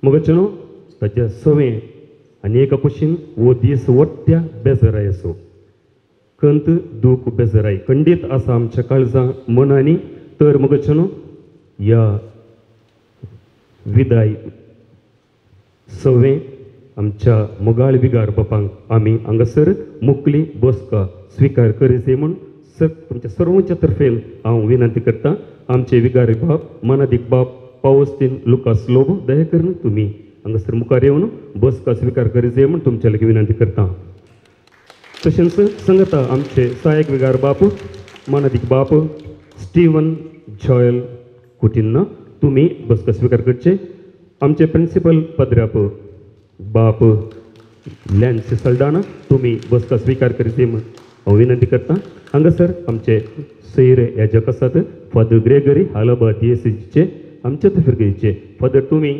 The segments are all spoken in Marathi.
मगचनो ताच्या सवे अनेक कुशीन वो दीस वट्ट्या बेजराय असो कंत दूख बेजराय खंडित आसा आमच्या काळजां मनांनी तर मगचनो या विदाय सवे आमच्या मोगाळ विगार बापांक आमी हांगासर मुकली बसका स्विकार करीचे म्हूण तुमच्या सर्वांच्या तर्फेन हांव विनंती करता. आमचे विगारी बाप मनादीक बाप पावस्तीन लुकास लोब दया करून तुम्ही हांगासर मुखार येवन बसका स्विकार करीचे म्हूण तुमच्या लागीं विनंती करता. तशेंच सांगता आमचे सहाय्यक विगार बाप मनादीक बाप स्टीवन जॉयल कुटिन्ना तुम्ही बसका स्विकार करचे. आमचे प्रिंसिपल पदराप बाप लॅन्सी सल्डाना तुम्ही बसका स्विकार करीचे म्हूण हांव विनंती करता. हांगासर आमचे सैर याजक आसात फादर ग्रेगरी हालाबा DSCचे आमच्या तर्फे फादर तुम्ही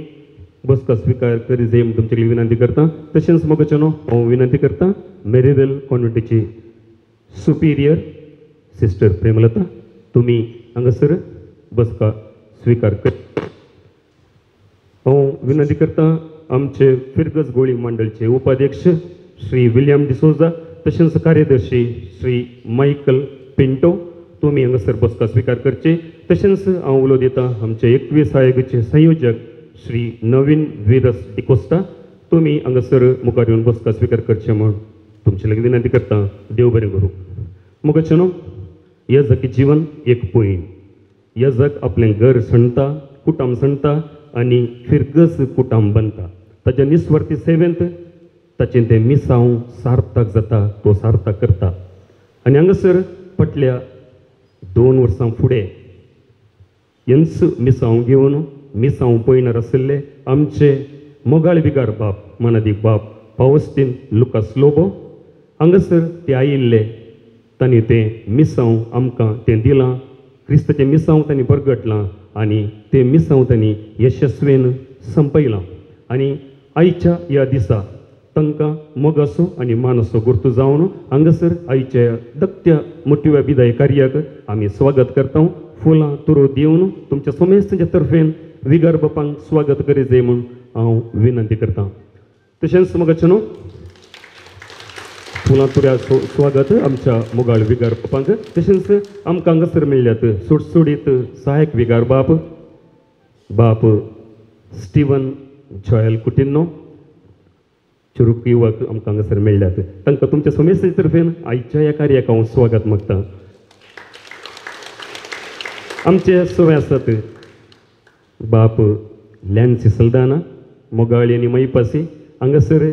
बसका स्विकार करीचे म्हूण तुमचे कडेन विनंती करता. तशेंच मगचनो हांव विनंती करता मेरीवेल कॉन्व्हेंटाची सुपिरियर सिस्टर प्रेमलता तुम्ही हांगासर बसका स्विकार कर. हांव विनंती करता आमचे फिरगज गोळी मंडळचे उपाध्यक्ष श्री विलियम डिसोजा तशेंच कार्यदर्शी श्री मायकल पिंटो तुम्ही हांगासर बसका स्विकार करचे. तशेंच हांव उलो दिता आमचे 21 आयोगाचे संयोजक श्री नवीन विरस डिकोस्टा तुम्ही हांगासर मुखार येवन बसका स्विकार करचे म्हूण तुमचे लागीं विनंती करता. देव बरें करूं. मगचनो यजक जीवन एक पयण यजक आपलें घर सणता कुटुंब सणता आनी फिरगस कुटुंब बांदता. ताच्या निस्वार्थी सेवेंत ताचें तें मिसांव सार्थक जाता तो सार्थक करता. आनी हांगासर फाटल्या 2 वर्सां फुडें हेंच मिसांव घेवन मिसांव पयणार आशिल्ले आमचे मोगाळ विगार बाप मनादीक बाप पावस्तीन लुकास लोबो हांगासर ते आयिल्ले तांणी तें मिसांव आमकां तें दिलां. क्रिस्ताचें मिसांव तांणी बरगटलां आनी तें मिसांव तांणी यशस्वेन संपयलां. आनी आयच्या ह्या दिसा तांकां मोगाचो आनी मानाचो गुर्तू जावन हांगासर आयच्या दक्त्या मोठ्या विदाय कार्याक आमी स्वागत करता. फुलां तुरो दिवन तुमच्या समेस्तांच्या तर्फेन विगार बापांक स्वागत करीचे म्हूण हांव विनंती करतां. तशेंच मगचनो फुलां तुऱ्या स्वागत आमच्या मोगाळ विगार बापांक. तशेंच आमकां हांगासर मेळ्ळ्यात सुटसुडीत सहाय्यक विगार बाप बाप स्टीवन जॉयल कुटिन्नो चुरूक युवक आमकां हांगासर मेळ्ळ्यात. तांकां तुमच्या समेस्तांच्या तर्फेन आयच्या ह्या कार्याक हांव स्वागत मागतां. आमचे सवे आसात बाप लॅन्सी सल्दाना मोगाळी आनी मैपासी हांगासर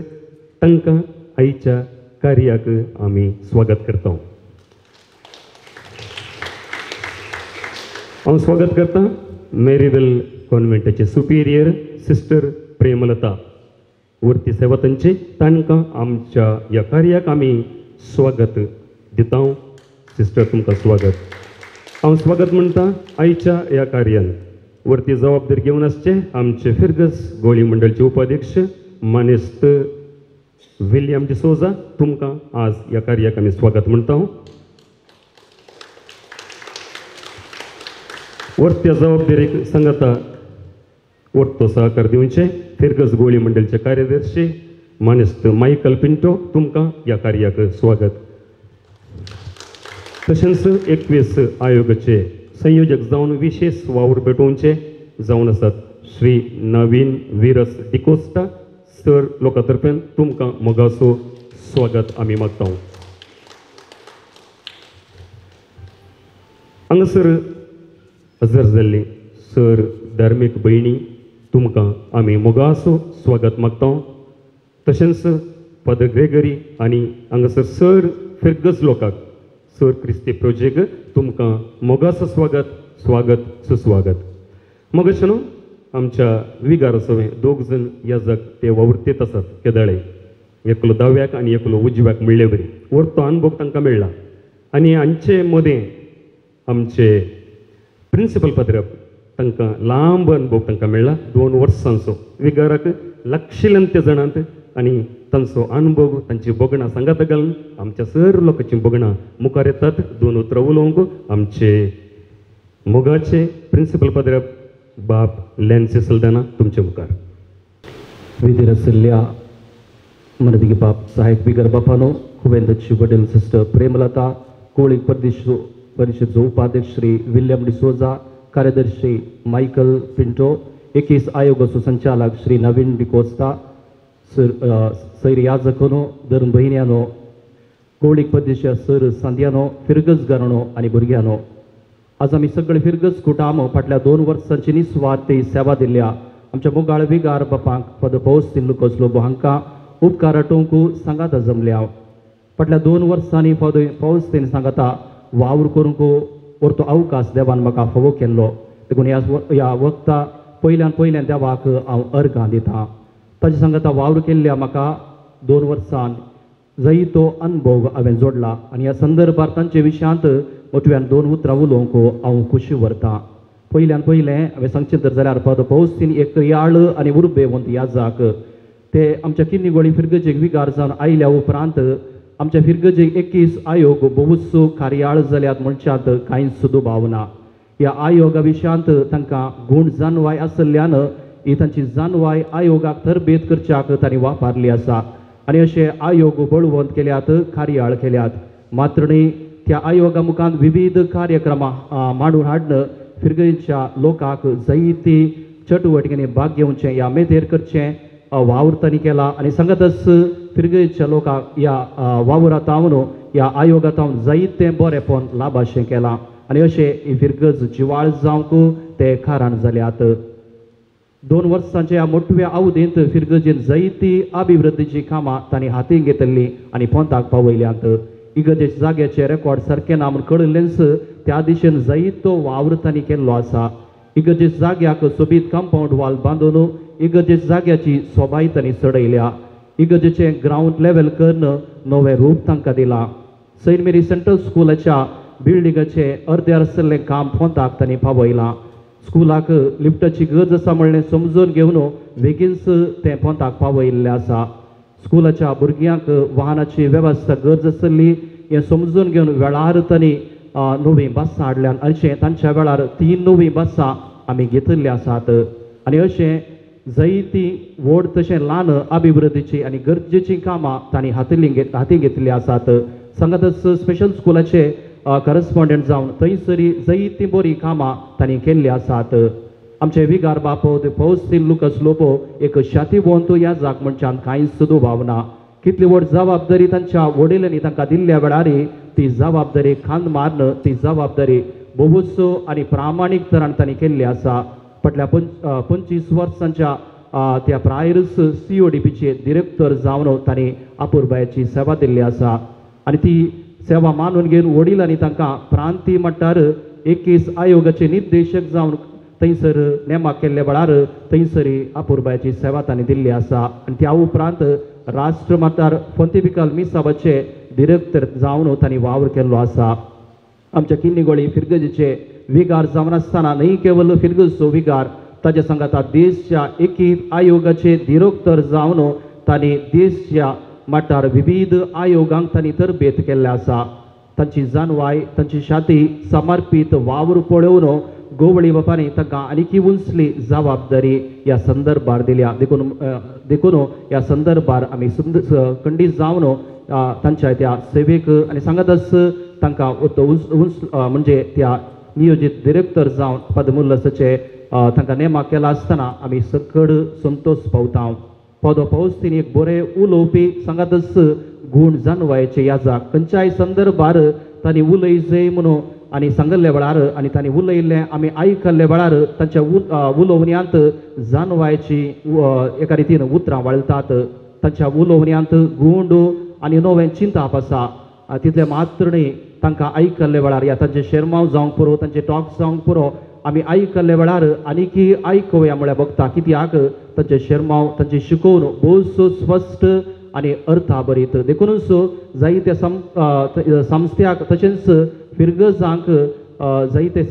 तांकां आयच्या कार्याक आमी स्वागत करता. हांव स्वागत करता मेरीवेल कॉन्व्हेंटाचे सुपिरियर सिस्टर प्रेमलता वरती सेवा तांची तांकां आमच्या ह्या कार्याक आमी स्वागत दिता. सिस्टर तुमकां स्वागत. हांव स्वागत म्हणटा आयच्या ह्या कार्यान वरती जबाबदारी घेवन आसचे आमचे फिरगस गोळी मंडळचे उपाध्यक्ष मानेस्त विलियम डिसोजा तुमकां आज ह्या कार्याक आमी स्वागत म्हणटा. वरत्या जबाबदारीक सांगता वरतो सहकार दिवचे फिरगस गोळी मंडळचे कार्यदर्शी मानेस्त मायकल पिंटो तुमकां ह्या कार्याक स्वागत. तशेंच 21 आयोगाचे संयोजक जावन विशेष वावर पेटोवचे जावन आसात श्री नवीन विरस डिकोस्टा सर लोकां तर्फेन तुमकां मोगाचो स्वागत आमी मागता. हांगासर हजर जाल्ली सर धार्मीक भयणी तुमकां आमी मोगाचो स्वागत मागता. तशेंच फादर ग्रेगरी आनी हांगासर सर फिरगस लोकांक सर क्रिस्ती प्रोजेक्ट तुमकां मोगाचो स्वागत सुस्वागत. मगचनो आमच्या विगार सवे 2 जण याजक ते वावुरतेत आसात केदाळे एकलो दाव्याक आनी एकलो उजव्याक मेळ्ळे बरी वरतो अनुभव तांकां मेळ्ळा. आनी हांचे मदें आमचे प्रिंसिपल पदराप तांकां लांब अनुभव तांकां मेळ्ळा 2 वर्सांचो विगाराक लागशिल्ल्या जाणांत आनी तांचो अनुभव तांची बोगणां सांगात घालून आमच्या सर लोकांची बोगणां मुखार येतात. 2 उतरां उलोवंक आमचे मोगाचे प्रिंसिपल पदराप बाप लॅन्सी सल्दाना तुमचे मुखार. विधी रसिल्ल्या मनदिगे बाप सहायक बिगर बापानो खुबेंदची वडील सिस्टर प्रेमलता कोळी परिषद उपाध्यक्ष श्री विल्यम डिसोजा कार्यदर्शी माइकल पिंटो 21 आयोग संचालक श्री नवीन डिकोस्ता सैर याजकोनो धर्म बहिण्यानो कोळी प्रदेश सर सांद्यानो फिरगज घराणो आणि भुरग्यानो आज आमी सगळे फिरगज कुटाम फाटल्या 2 वर्सांची निस्वार्थ सेवा दिल्या आमच्या मोगाळ विगार बापांक पद पावस लुकस लोबो हांकां उपकार आठोवंक सांगाता जमल्या फाटल्या 2 वर्सांनी पावस तेणी सांगाता वावर करूंक परतो अवकाश देवान म्हाका फावो केल्लो देखून ह्या वक्ता पयल्यान देवाक हांव अर्घां दितां ताचे सांगाता वावर केल्ल्या म्हाका 2 वर्सांन जैतो अनुभव हांवें जोडला आनी ह्या संदर्भात तांचे विशयांत मोठव्यान 2 उतरां उलोवंक हांव खुशी व्हरतां पयलें हांवें सांगचें तर जाल्यार पद पौस्तीन एक याळ आनी उर्बेवंत याजाक ते आमच्या किन्नीगोळी फिरगजेक विगार जावन आयल्या उपरांत आमच्या फिरगजेक 21 आयोग बहुत्सव कार्याळ जाल्यात म्हणच्यात कांयच दुबाव ना ह्या आयोगा विशयांत तांकां गूण जानवाय आसल्यान ही तांची जानवाय आयोगाक तरबेत करच्याक तांणी वापरली आसा आनी अशे आयोग बळवंत केल्यात कार्याळ केल्यात मात्र त्या आयोगा मुखांत विविध कार्यक्रमां मांडून हाडन फिरगेच्या लोकांक जायती चटवटिकेनी भाग घेवचें ह्या मेतेर करचें वावर तांणी केला आनी सांगतच फिरगेच्या लोकांक ह्या वावरांतावन ह्या आयोगांतावन जायतें बरेंपण लाभाशें केलां आनी अशें ही फिरगज जिवाळ जावंक ते कारण जाल्यात 2 वर्सांच्या ह्या मोठव्या अवधींत फिरगजेन जायती अभिवृद्धीची कामां तांणी हातीन घेतली आनी पोंताक पावयल्यांत इगर्जेच्या जाग्याचे रेकॉर्ड सारकें ना म्हूण कळिल्लेंच त्या दिशेन जायतो वावर तांणी केल्लो आसा इगर्जेच्या जाग्याक सोबीत कंपाऊंड वॉल बांदून इगर्जेच्या जाग्याची सोबाय तांणी चडयल्या इगर्जेचें ग्राउंड लेवल करून नवें रूप तांकां दिलां सेंट मेरी सेंट्रल स्कूलाच्या बिल्डिंगाचें अर्दें आसलें काम पोंताक तांणी पावयलां स्कूलाक लिफ्टाची गरज आसा म्हणलें समजून घेवन बेगीनच तें पोंताक पावयल्लें आसा स्कूलाच्या भुरग्यांक वाहनाची वेवस्था गरज आसली हें समजून घेवन वेळार तांणी नवीं बसां हाडल्यान अशें तांच्या वेळार 3 नवीं बसां आमी घेतिल्ली आसात आनी अशें जायती व्हड तशें ल्हान अभिवृद्धीची आनी गरजेचीं कामां तांणी हाती घेतिल्लीं आसात सांगातच स्पेशल स्कूलाचे करस्पॉन्डंट जावन थंयसरी जायतीं बरीं कामां तांणी केल्लीं आसात आमचे विगार बापो पौस्तीन लुकस लोबो एक शातीवंत याजाक म्हणच्यान कांयच दुबाव ना कितली व्हड जबाबदारी तांच्या वडिलांनी तांकां दिल्ल्या वेळार ती जबाबदारी खांद मारन ती जबाबदारी बहुत्सव आनी प्रामाणीक तरान तांणी केल्ली आसा फाटल्या 25 वर्सांच्या त्या प्रायरस CODPचे डिरेक्टर जावन तांणी आपुरबायेची सेवा दिल्ली आसा आनी ती सेवा मानून घेवन वडिलांनी तांकां प्रांतीय मट्टार 21 आयोगाचे निर्देशक जावन थंयसर नेमाक केल्ल्या वेळार थंयसरी आपुरबायेची सेवा तांणी दिल्ली आसा आनी त्या उपरांत राष्ट्र मट्टार फोंतिफिकल मिसाबाचे डिरेक्टर जावन तांणी वावर केल्लो आसा आमच्या किन्नीगोळी फिरगजेचे विगार जावन आसतना न्हय केवळ फिरगजचो विगार ताच्या सांगाता देशच्या 21 आयोगाचे डिरेक्टर जावन तांणी देशच्या मट्टार विविध आयोगांक तांणी तरबेत केल्ले आसा तांची जानवाय तांची शाती समर्पीत वावर पळोवन गोवळी बापांनी तांकां आनीक उंचली जबाबदारी ह्या संदर्भार दिल्या देखून ह्या संदर्भार आमी खंडीत जावन तांच्या त्या सेवेक आनी सांगातच तांकां म्हणजे त्या नियोजीत डिरेक्टर जावन पदमुल्लसाचे तांकां नेमाक केला आसतना आमी सकड संतोश पावता पदो पौस्तीन एक बरें उलोवपी सांगातच गूण जानवायेचे याजाक खंयच्याय संदर्भार तांणी उलय जय म्हणून आनी सांगल्ल्या वेळार आनी तांणी उलयल्लें आमी आयकल्ल्या वेळार तांच्या उलोवण्यांत जानवायची एका रितीन उतरां वळटात तांच्या उलोवण्यांत गूंड आनी नवें चिंतप आसा तितले मात्र न्ही तांकां आयकल्ल्या वेळार या तांचे शेरमाव जावंक पुरो तांचे टॉक्स जावंक पुरो आमी आयकल्ल्या वेळार आनीक आयकुया म्हळ्यार बगता कित्याक तांचे शेरमाव तांचे शिकोवन भोव स्पश्ट आनी अर्थाभरीत देखूनच जायत्या संस्थ्याक तशेंच फिरगजांक जायते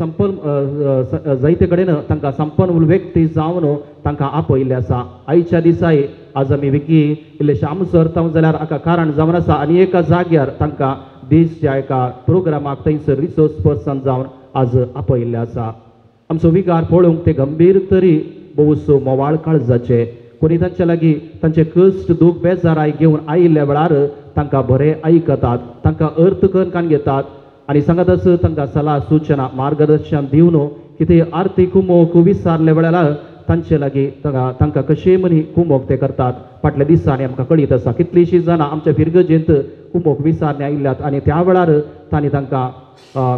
कडेन तांकां संपन्न व्यक्ती जावन तांकां आपयल्ले आसा आयच्या दिसाय आज आमी विकी इल्लेशे आमसर जाल्यार हाका कारण जावन आसा आनी एका जाग्यार तांकां देशच्या एका प्रोग्रामाक थंयसर रिसोर्स पर्सन जावन आज आपयल्ले आसा आमचो विकार पळोवंक ते गंभीर तरी भोवसो मोवाळ काळजाचे कोणी तांचे लागीं तांचे कश्ट दूख बेजाराय घेवन आयिल्ल्या वेळार तांकां बरें आयकतात, तांकां अर्थ करून घेतात आनी सांगात आसा तांकां सलाह सूचना मार्गदर्शन दिवन कितें आर्थीक कुमोक विचारले वेळार तांचे लागीं तांकां कशे मनी कुमोक ते करतात. फाटल्या दिसांनी आमकां कळीत आसा कितलींशीं जाणां आमच्या फिरगजेंत कुमोक विचारणे आयिल्ल्यात आनी त्या वेळार तांणी तांकां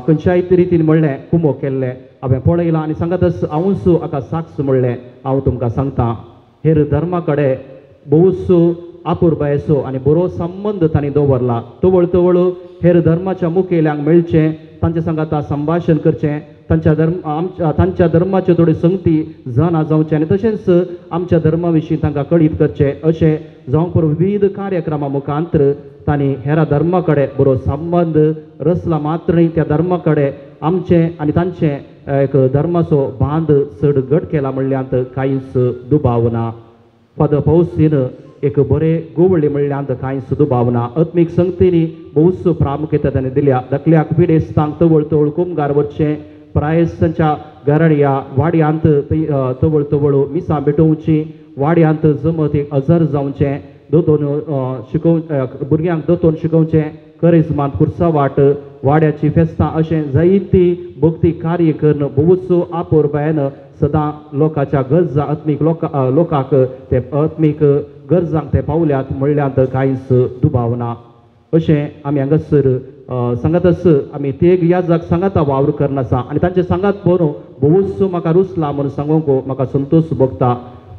खंयच्याय रितीन म्हणलें कुमोक केल्लें हांवें पळयलां आनी सांगात आसा हांवूच हाका साक्ष म्हणलें. हांव तुमकां सांगतां हेर धर्मा कडेन भोवसो आपुरबायेचो आनी बरो संबंद तांणी दवरला. तवळ हेर धर्माच्या मुखेल्यांक मेळचें, तांचे सांगात संभाशण करचें, तांच्या धर्माचे थोडी संगती जाणा जावचें आनी तशेंच आमच्या धर्मा विशीं तांकां कळीत करचें अशें जावंक पुरो विविध कार्यक्रमा मुखांतर तांणी हेरा धर्मा कडेन बरो संबंद रचला. मात्र न्ही त्या धर्मा कडेन आमचें आनी तांचें एक धर्माचो बांद चड घट केला म्हणल्यार कांयच दुबाव ना. फादर पौसीन एक बरें गोवळी म्हणल्यार कांयच दुबाव ना. आत्मीक संगतींनी भोवसो प्रामुख्यता ताणें दिल्या. धाकल्याक पिडेस्तांक तवळ कुमगार वचचें, प्रायस्तांच्या घराण्या वाड्यांत तवळ मिसां भेटोवची, वाड्यांत जमत एक हजर जावचें, दोतोन भुरग्यांक दोतोन शिकोवचें, करिज्मांत कुर्सा वाट, वाड्याची फेस्तां अशें जायती भक्ती कार्य करून भोवसो आपोरबायेन सदां लोकांच्या गरजा आत्मीक लोकांक ते आत्मीक गरजांक ते पावल्यात म्हणल्यार कांयच दुबाव ना. अशें आमी हांगासर सांगात आसा आमी तेग याजाक सांगाता वावर करनासा आनी तांचे सांगात पळोवन भोवसो म्हाका रुसला म्हणून सांगूंक म्हाका संतोश भोगता.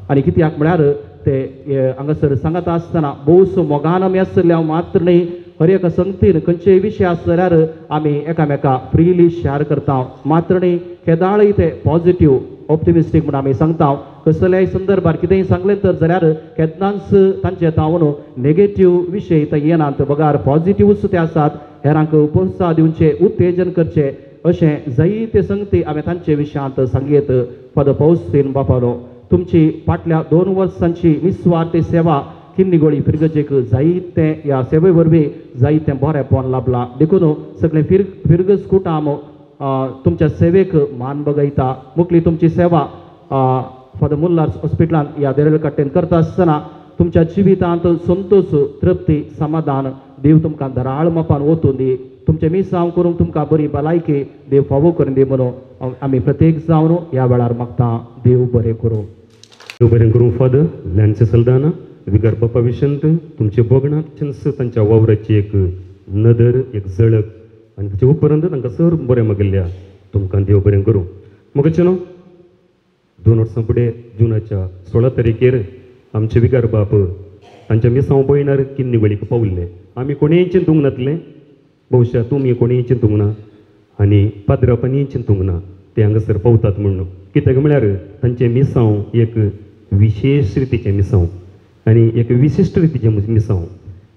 आनी कित्याक म्हळ्यार ते हांगासर सांगाता आसतना भोवसो मोगान आमी आसल्या मात्र न्ही हर एका संगतीन खंयचेय विशय आसल्यार आमी एकामेकाक फ्रीली शेअर करता. मात्र न्ही केदाळय ते पॉझिटिव्ह ऑप्टिमिस्टीक म्हणून आमी सांगता. कसल्याय संदर्भार कितेंय सांगलें तर जाल्यार केन्नाच तांचे तावन नेगेटिव्ह विशय ते येनात, बगार पॉझिटिव्हच ते आसात. हेरांक प्रोत्साह दिवचे, उत्तेजन करचें अशें जायते संगती आमी तांचे विशयांत सांगयत. फादर पौसीन बापानो तुमची फाटल्या 2 वर्सांची निस्वार्थ सेवा किन्निगोळी फिरगजेक जायते ह्या सेवे वरवीं जायतें बरेंपण लाभलां. देखून सगळे फिरगज कुटाम तुमच्या सेवेक मान बगयता. मुखली तुमची सेवा फादर मुल्लार्स हॉस्पिटलांत ह्या देरेल कट्टेन करता आसतना तुमच्या जिवितांत संतोष, तृप्ती, समाधान देव तुमकां धराळ मापान वचून दी. तुमचे मिसांव करून तुमकां बरी भलायकी देव फावो करून दी म्हणून आमी प्रत्येक जावन ह्या वेळार मागता. देव बरें करूं. देव बरें करूं. फादर लॅन्से सल्दाना विकार बापा विशंत तुमचे बोगणात चन्स तांच्या वावराची एक नदर, एक झळक आनी ताचे उपरांत तांकां सर बरें मागिल्ल्या. तुमकां देव बरें करूं. मगचेनो 2 वर्सां फुडें जुनाच्या 16 तारखेर आमचे विकार बाप तांच्या मिसांव पळयणार किन्निगोळीक पावल्ले. आमी कोणीय चिंतूंक नातलें, भोवशा तुमी कोणीय चिंतूंक ना आनी पाद्रापांनी चिंतूंक ना ते हांगासर पावतात म्हणून. कित्याक म्हळ्यार तांचे मिसांव एक विशेश रितीचें मिसांव आनी एक विशिश्ट रितीचें मिसांव.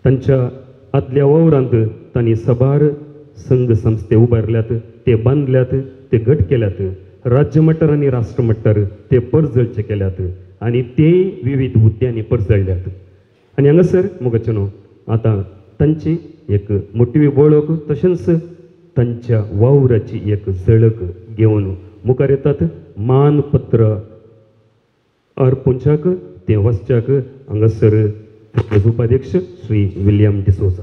तांच्या आदल्या वावरांत तांणी सबार संघ संस्थे उबारल्यात, ते बांदल्यात, ते गट केल्यात. राज्य मट्टार आनी राष्ट्र मट्टार ते परजळचे केल्यात आनी ते विविध हुद्द्यांनी परजळल्यात. आनी हांगासर मुगाचेनो आतां तांची एक मोठी वळख तशेंच तांच्या वावराची एक झळक घेवन मुखार येतात. मानपत्र अर्पुंचाक ते वाचच्याक हांगासर उपाध्यक्ष Shri William D'Souza.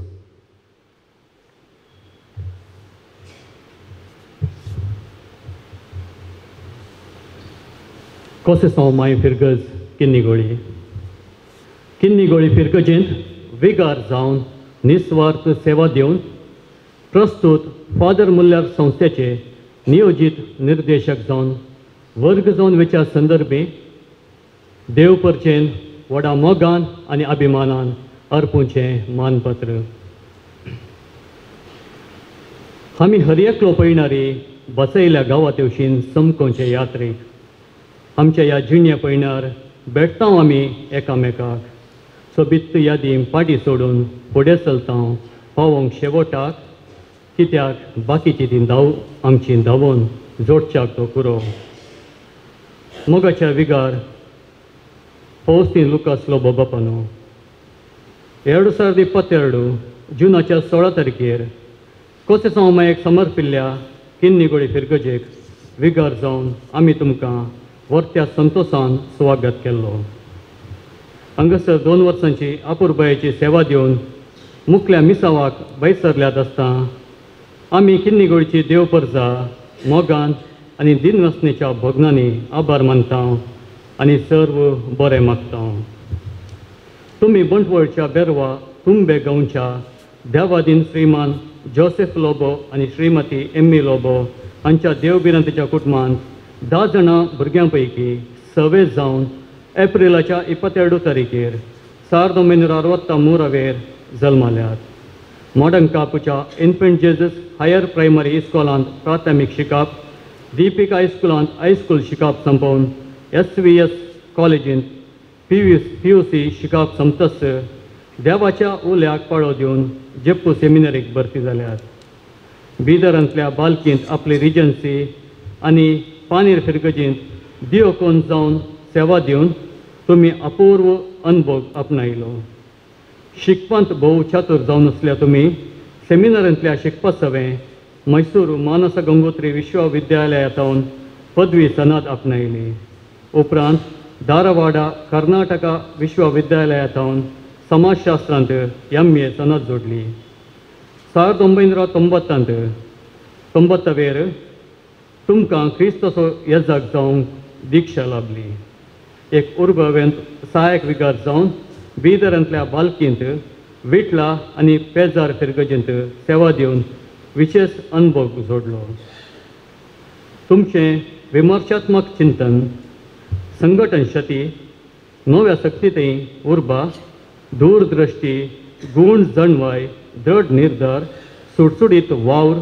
Concessão Mãe Firgaz Kinnigoli फिरगजेंत विगार जावन निस्वार्थ सेवा दिवन प्रस्तुत फादर मुल्लार संस्थेचे नियोजित निर्देशक जावन वर्ग जावन वेच्या संदर्भी देवपर्चेन व्हडा मोगान आनी अभिमानान अर्पुंचें मानपत्र. आमी हर एकलो पळयणारी बसयल्या गांवांत येवशीन समकोवचे यात्रेक आमच्या ह्या जिण्या पळयणार भेटता आमी एकामेकाक. सोबीत यादी पाटी सोडून फुडें चलता पावोंक शेवटाक, कित्याक बाकीची ती आमची धांवून जोडच्याक तो कुरो. मोगाच्या विगार पौस्तीन लुकास लोबो बापानो 2022 जुनाच्या 16 तारखेर कोसेसांव मायेक समर्पिल्ल्या किन्निगोळी फिरगजेक विगार जावन आमी तुमकां वर्त्या संतोशान स्वागत केल्लो. हांगासर 2 वर्सांची आपुरबायेची सेवा दिवन मुखल्या मिसावाक बैसरल्यात आसता आमी किन्नी गोंयची देवपर्जा मोगान आनी दिनवसणेच्या भोगनांनी आभार मानता आनी सर्व बरें मागता. तुमी बंटवळच्या बेरवा तुंबे गांवच्या देवादीन श्रीमान जोसेफ लोबो आनी श्रीमती एम्मी लोबो हांच्या देवबिरांतेच्या कुटुंबांत 10 जाणां भुरग्यां पैकी 6 जावन एप्रिलाच्या 22 तारीखेर 1963 जल्माल्यात. मॉडर्न कापूच्या इन्फंट जेजस हायर प्रायमरी इस्कॉलांत प्राथमीक शिकप, दीपिक हायस्कुलांत हायस्कूल शिकप संपोवन SVS कॉलेजींत PUC शिकप संपतस देवाच्या उल्याक पाळो दिवन जेप्पू सेमिनरीक भरती जाल्यात. बिदरांतल्या बालकींत आपली रिजन्सी आनी पानीर फिरगजींत दियोकोन जावन सेवा दिवन तुमी अपूर्व अनुभव आपणायलो. शिकपांत भोव चातुर जावन आसल्या तुमी सेमिनारांतल्या शिकपा सवें मैसूर मानस गंगोत्री विश्वविद्यालयांतावन पदवी सनद आपणायली. उपरांत धारवाडा कर्नाटका विश्वविद्यालयांतावन समाजशास्त्रांत MA सनद जोडली. 1990 तुमकां क्रिस्तोचो येजाक जावंक दिक्षा लाभली. एक उर्बवेंत सहायक विगार जावन बिदरांतल्या बालकींत विटला आनी पेजार फिरगजींत सेवा दिवन विशेष अनुभव जोडलो. तुमचें विमर्शात्मक चिंतन, संघटन शती, नव्या सक्तीतय उर्बा, दूरदृष्टी, गूण जणवाय, दृढ निर्धार, सुटसुडीत वावर,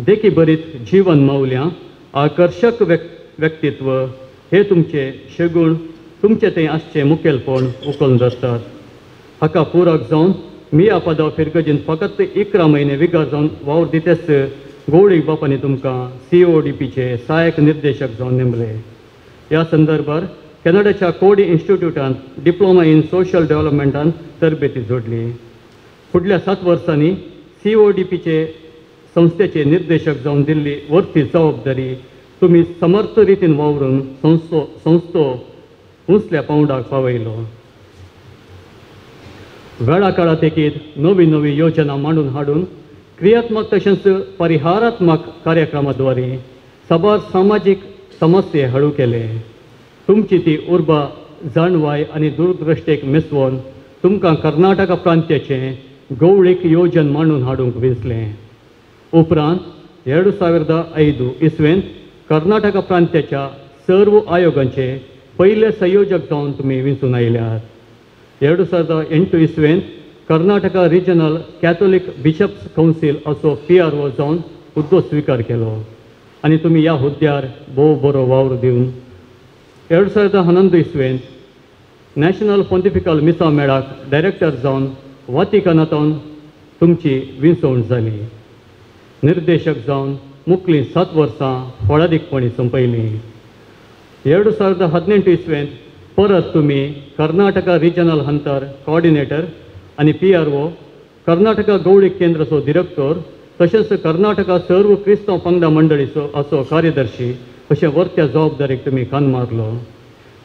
देखीबरीत जीवन मौल्यां, आकर्शक व्यक्तित्व हे तुमचे शेगूण तुमचे थंय आसचे मुखेलपण उखलून धरतात. हाका पुरक जावन मी आपदा फिरगजीन फकत 11 म्हयने विगार जावन वावर दितेच गवळीक बापांनी तुमकां CODPचे सहायक निर्देशक जावन नेमले. ह्या संदर्भात कॅनडाच्या कोडी इन्स्टिट्यूटांत डिप्लोमा इन सोशल डेव्हलपमेंटांत तरबेती जोडली. फुडल्या 7 वर्सांनी CODPचे संस्थेचे निर्देशक जावन दिल्ली वर्ती जबाबदारी तुमी समर्थ रितीन वावरून संस्थो उंचल्या पावंडाक पावयलो. वेळा काळात एकीत नवी नवी योजना मांडून हाडून क्रियात्मक तशेंच परिहारात्मक कार्यक्रमाद्वारे सबार सामाजीक समस्ये हळू केले. तुमची ती उर्बा जाणवाय आनी दूरदृश्टेक मेसवून तुमकां कर्नाटका प्रांत्याचें गवळीक योजन मांडून हाडूंक वेंचलें. उपरांत 2005 इसवेंत कर्नाटका प्रांत्याच्या सर्व आयोगांचे पहिले संयोजक जावन तुमी वेंचून आयल्यात. 2008 इसवेंत Karnataka regional Catholic bishops council असो PRO जावन हुद्दो स्वीकार केलो आनी तुमी ह्या हुद्द्यार भोव बरो वावर दिवन 2011 इसवेंत नॅशनल पॉन्टिफिकल मिसा मेळाक डायरेक्टर जावन वातिकनांतावन तुमची विंचवण जाली. निर्देशक जावन मुखलीं 7 वर्सां फळादीकपणी संपयलीं. 2018 इसवेंत परत तुमी कर्नाटका रिजनल हंतर कोऑर्डिनेटर आनी PRO, कर्नाटका गवळीक केंद्राचो डिरेक्टर तशेंच कर्नाटका सर्व क्रिस्तांव पंगडा मंडळीचो असो कार्यदर्शी अशें वर्त्या जबाबदारीक तुमी कान मारलो.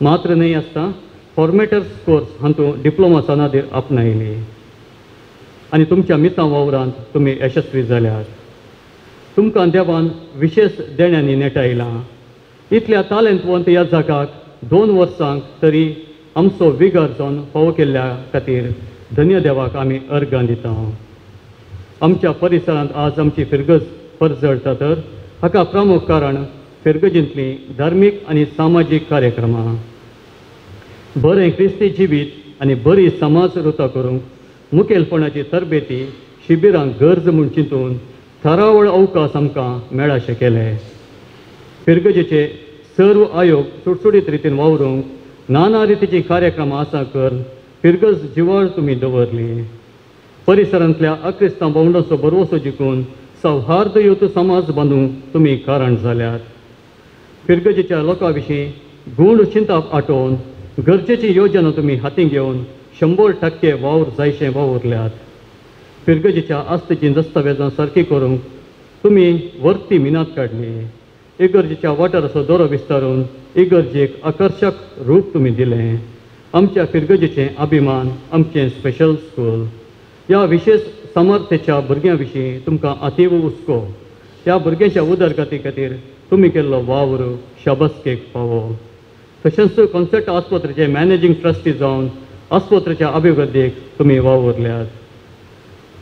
मात्र न्हय आसता फॉर्मेटर्स कोर्स हातूंत डिप्लोमा सनद आपणायली आनी तुमच्या मिता वावरांत तुमी यशस्वी जाल्यात. तुमकां देवान विशेष देण्यांनी नेटायलां. इतल्या तालंतवंत ह्या जागाक 2 वर्सांक तरी आमचो विगार जावन फावो केल्ल्या खातीर धन्य देवाक आमी अर्गां दिता. आमच्या परिसरांत आज आमची फिरगज परजळटा तर हाका प्रमुख कारण फिरगजींतलीं धार्मीक आनी सामाजीक कार्यक्रमां. बरें क्रिस्ती जिवीत आनी बरी समाज रुतां करूंक मुखेलपणाची तरबेती शिबिरांक गरज म्हूण चिंतून थरावळ अवकाश आमकां मेळाशे केले. फिरगजेचे सर्व आयोग सुटसुडीत रितीन वावरूंक नाना रितीची कार्यक्रमां आसा कर फिरगज जिवाळ तुमी दवरली. परिसरांतल्या अक्रिस्तांव भावंडांचो बरवसो जिखून सौहार्दयुत समाज बांदूंक तुमी कारण जाल्यात. फिरगजेच्या लोकां विशीं गूण चिंता आटोवन गरजेची योजना तुमी हातीन घेवन 100% वावर जायशें वावरल्यात. फिरगजेच्या आस्तेची दस्तावेजां सारकी करूंक तुमी वर्ती मिनात काडली. इगर्जेच्या वाठाराचो दरो विस्तारून इगर्जेक आकर्शक रूप तुमी दिलें. आमच्या फिरगजेचें अभिमान आमचें स्पेशल स्कूल ह्या विशेष सामर्थ्याच्या भुरग्यां विशीं तुमकां अतीव हुस्को ह्या भुरग्यांच्या उदरगती खातीर तुमी केल्लो वावर शाबासकेक फावो तशेंच कॉन्सर्ट आस्पत्रेचे मॅनेजींग ट्रस्टी जावन आस्पत्रेच्या अभिवृद्धीक तुमी वावरल्यात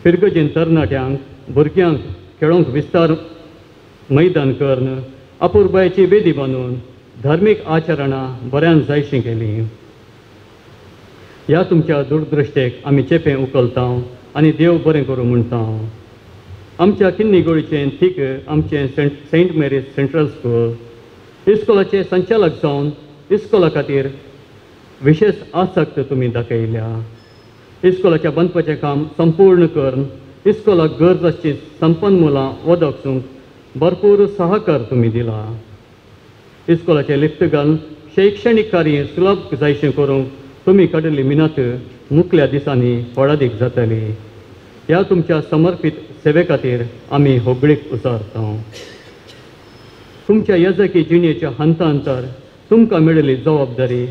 फिरगजीन तरणाट्यांक भुरग्यांक खेळोंक विस्तार मैदान करून अपुरबायेची वेदी बांदून धार्मीक आचरणां बऱ्यान जायशीं केलीं ह्या तुमच्या दूरदृश्टेक आमी चेपें उखलता आनी देव बरें करूं म्हणटा आमच्या किन्नीगोळीचें थीक आमचें सेंट मेरीज सेंट्रल स्कूल इस्कॉलाचे संचालक जावन इस्कॉला खातीर विशेष आसक्त तुमी दाखयल्या इस्कॉलाच्या बांदपाचें काम संपूर्ण करून इस्कॉलाक गरज आसची संपन्मुलां वदोवंक भरपूर सहकार तुमी दिला इस्कॉलाचें लिफ्ट घालून शैक्षणीक कार्य सुलभ जायशें करूंक तुमी काडिल्ली मिनत मुखल्या दिसांनी फळादीक जातली ह्या तुमच्या समर्पीत सेवे खातीर आमी होगळीक उसारता तुमच्या येजकी जिणेच्या हंतांतर तुमकां मेळिल्ली जबाबदारी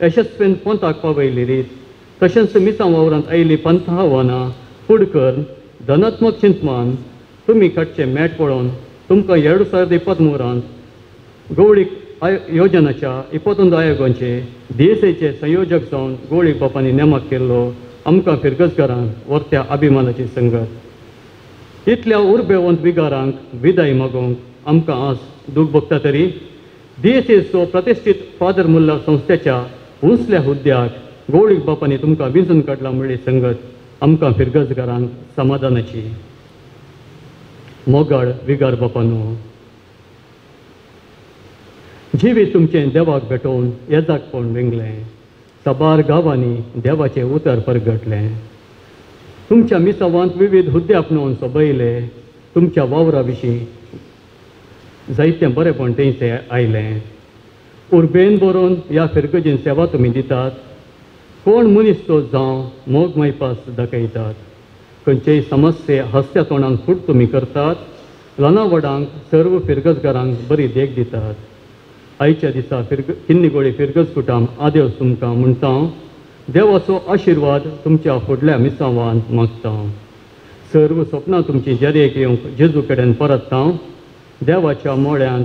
यशस्वीन पंथाक पावयली रीत तशेंच मिसां वावरांत आयिल्लीं पंथ आव्हानां फुड कर धनात्मक चिंतमान तुमी काडचें मेट पळोवन तुमकां 2023 गवळीक योजनाच्या 21 आयोगांचे DSAचे संयोजक जावन गवळीक बापांनी नेमक केल्लो आमकां फिरगजकारांक व्हरत्या अभिमानाची संगत इतल्या उर्बेवंत विगारांक विदाय मागोवंक आमकां आज दूख भोगता तरी DSAचो प्रतिश्ठीत फादर मुल्ला संस्थेच्या उंचल्या हुद्द्याक गवळीक बापांनी तुमकां विंचून काडला म्हणली संगत आमकां फिरगजकारांक समाधानाची मोगाळ विगार बापानो जिवीत तुमचें देवाक भेटोवन येजाकपण विंगलें साबार गांवांनी देवाचें उतर परगटलें तुमच्या मिसावांत विविध हुद्दे आपणावन सोबयले तुमच्या वावरा विशीं जायतें बरेंपण तेंचें आयलें उर्बेन बरोवन ह्या फिरगजीन सेवा तुमी दितात कोण मनीस तो जावं मोग मायपास दाखयतात खंयचेय समस्ये हस्त्या तोंडान फूट तुमी करतात ल्हाना व्हडांक सर्व फिरगजकारांक बरी देख दितात आयच्या दिसा किन्नीगोळी फिरगज कुटाम आदेव तुमकां म्हणटा देवाचो आशिर्वाद तुमच्या फुडल्या मिसावांत मागता सर्व स्वप्नां तुमची जरेक येवंक जेजू कडेन परतता देवाच्या मोळ्यांत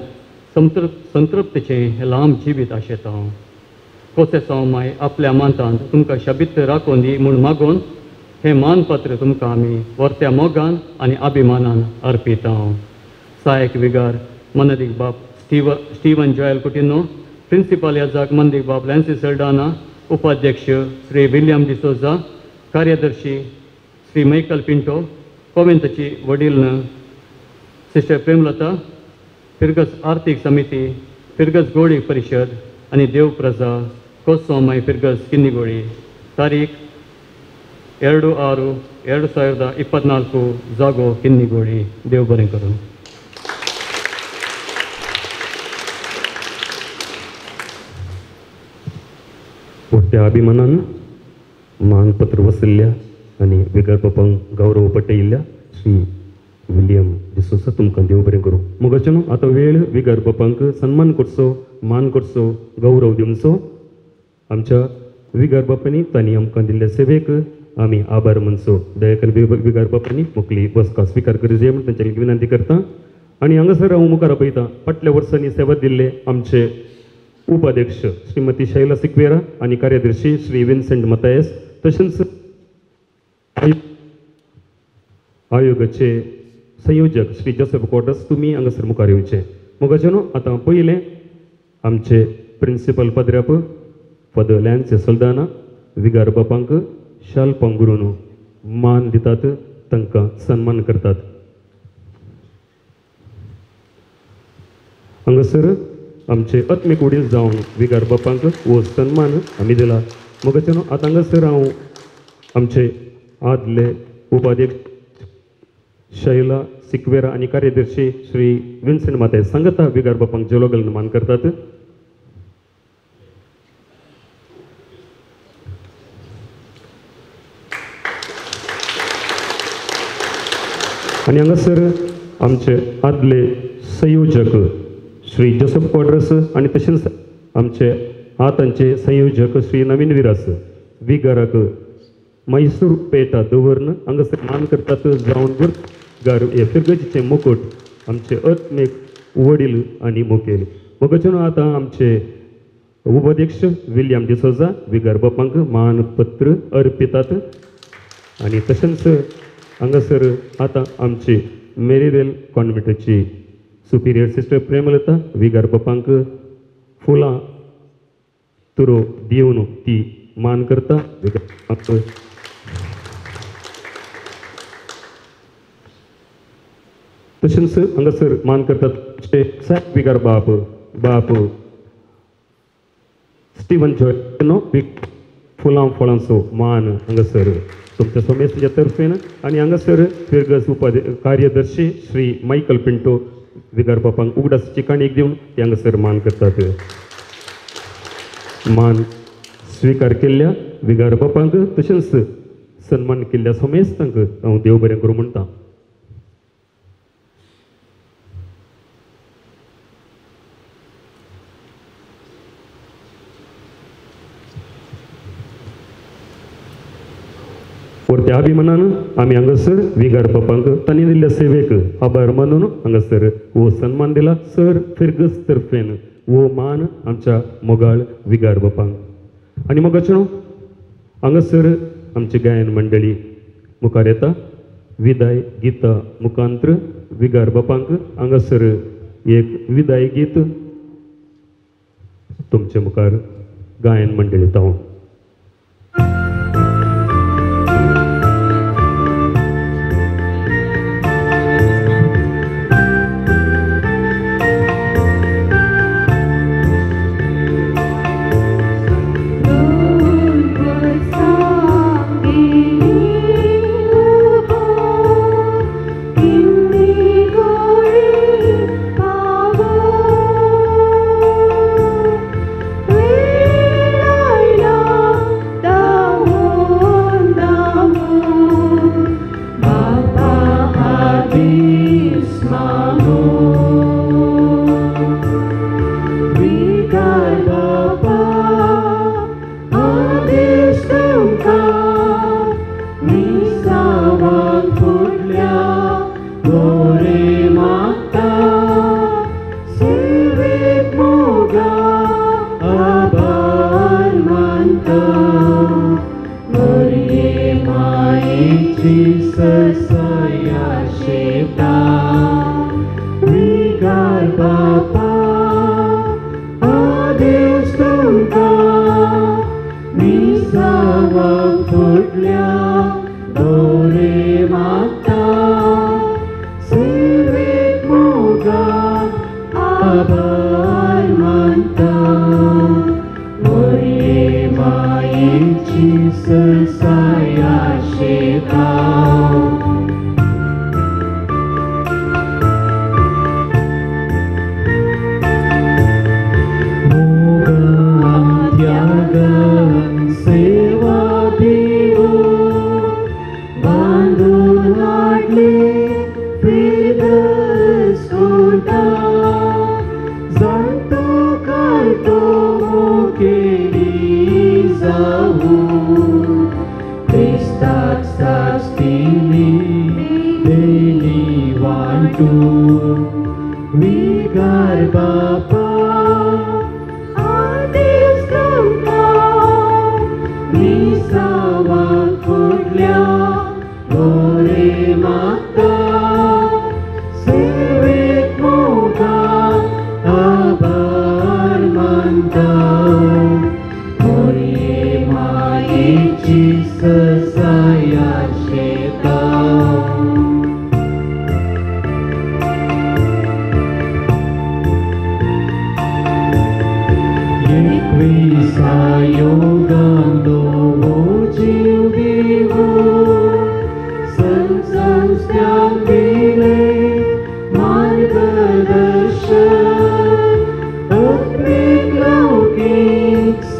संतृप्तीचें लांब जिवीत आशेता कोसेसांव माय आपल्या मांतांत तुमकां शबित राखून दी म्हूण मागून हें मानपत्र तुमकां आमी व्हरत्या मोगान आनी अभिमानान अर्पिता सहायक विगार मनदीक बाब स्टीवन जॉयल कुटिनो प्रिंसिपल याजाक मंदीक बाब लॅन्सी सर्डाना उपाध्यक्ष श्री विलियम डिसोजा कार्यदर्शी श्री मायकल पिंटो कोवेंताची वडील सिस्टर प्रेमलता फिरगज आर्थीक समिती फिरगज गवळी परिशद आनी देव प्रजा कोसोमाय फिरगज किन्नीगोळी तारीख 2/6/2024 जागो किन्नीगोळी देव बरें करूं मोठ्या अभिमानान मानपत्र वसल्ल्या आनी विगर बापांक गौरव पटयिल्ल्या श्री विलियम डिसोजा तुमकां देव बरें करूं मुगाचें आतां वेळ विगर बापांक सन्मान करचो मान करचो गौरव दिवचो आमच्या विगर बापांनी तांणी आमकां दिल्ल्या सेवेक आमी आभार मानचो दया करून विगर बापांनी मुखली बसका स्विकार करचे म्हण तांचे विनंती करता आनी हांगासर हांव मुखार आपयता फाटल्या वर्सांनी सेवा दिल्ले आमचे उपाध्यक्ष श्रीमती शैला सिक्वेरा आनी कार्यदर्शी श्री विन्सेंट मतायस तशेंच आयोगाचे संयोजक श्री जोसेफ कॉर्डस तुमी हांगासर मुखार येवचे मोगाचें आतां पयलें आमचे प्रिंसिपल पदराप फादर लॅन्सी सल्दाना विगार बापांक शाल पांगरून मान दितात तांकां सन्मान करतात हांगासर आमचे आत्मीक वडील जावन विगार बापांक हो सन्मान आमी दिला मोगाचें आतां हांगासर हांव आमचे आदले उपाध्यक्ष शैला सिक्वेरा आनी कार्यदर्शी श्री विन्सेंट माते सांगता विगार बापांक जेलो घालून मान करतात आनी हांगासर आमचे आदले संयोजक श्री जोसेफ कॉर्डस आनी तशेंच आमचे आतांचे संयोजक श्री नवीन विरास विगारक मैसूर पेटा दवरन हांगासर मान करतात जावन गार हे फिरगजीचे मुकुट आमचे अत्मेक वडील आनी मुखेल मगचून आतां आमचे उपाध्यक्ष विलियम डिसोजा विगार बापांक मानपत्र अर्पितात आनी तशेंच हांगासर आतां आमची मेरीवेल कॉन्व्हेंटाची सुपिरियर सिस्टर प्रेमलता विगार बापांक फुलां तुरो दिवन ती मान करता विगार बापांक तशेंच हांगासर मान करतात साहेब विगार बाप स्टीवन जॉयनो फुलां फळांचो मान हांगासर तुमच्या सोमेस्ताच्या तर्फेन आनी हांगासर फिरगस कार्यदर्शी श्री मायकल पिंटो विगार बापांक उगडासाची काणीक दिवन ते हांगासर मान करतात मान स्विकार केल्ल्या विगार बापांक तशेंच सन्मान केल्ल्या सोमेस्तांक हांव देव बरें करूं म्हणटा. त्या अभिमानान आमी हांगासर विगार बापांक तांणी दिल्ल्या सेवेक आभार मानून हांगासर हो सन्मान दिला सर फिरगस तर्फेन हो मान आमच्या मोगाळ विगार बापांक आनी मगाच्यो हांगासर आमची गायन मंडळी मुखार येता विदाय गीता मुखांत्र विगार बापांक हांगासर एक विदाय गीत तुमचे मुखार गायन मंडळी येता.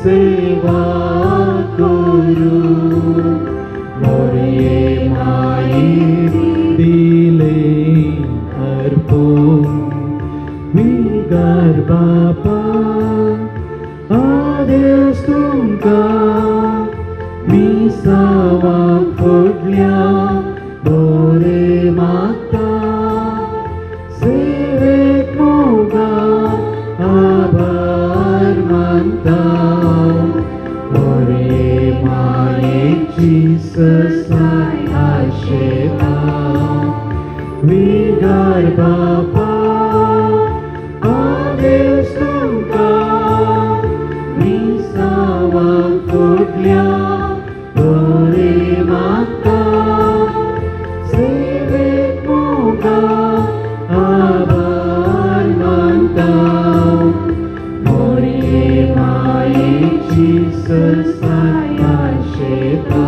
सेवा करू मिसावा फुडल्या दोरे माता सेवेक मोगा आभार मानता मोरे मायेची ससाय आशेता विगार बापा आदेश तुमकां मिसावा फुडल्या दोरे माता सेवेक मोगा आभार मानता मोरे मायेची ससाय आशेता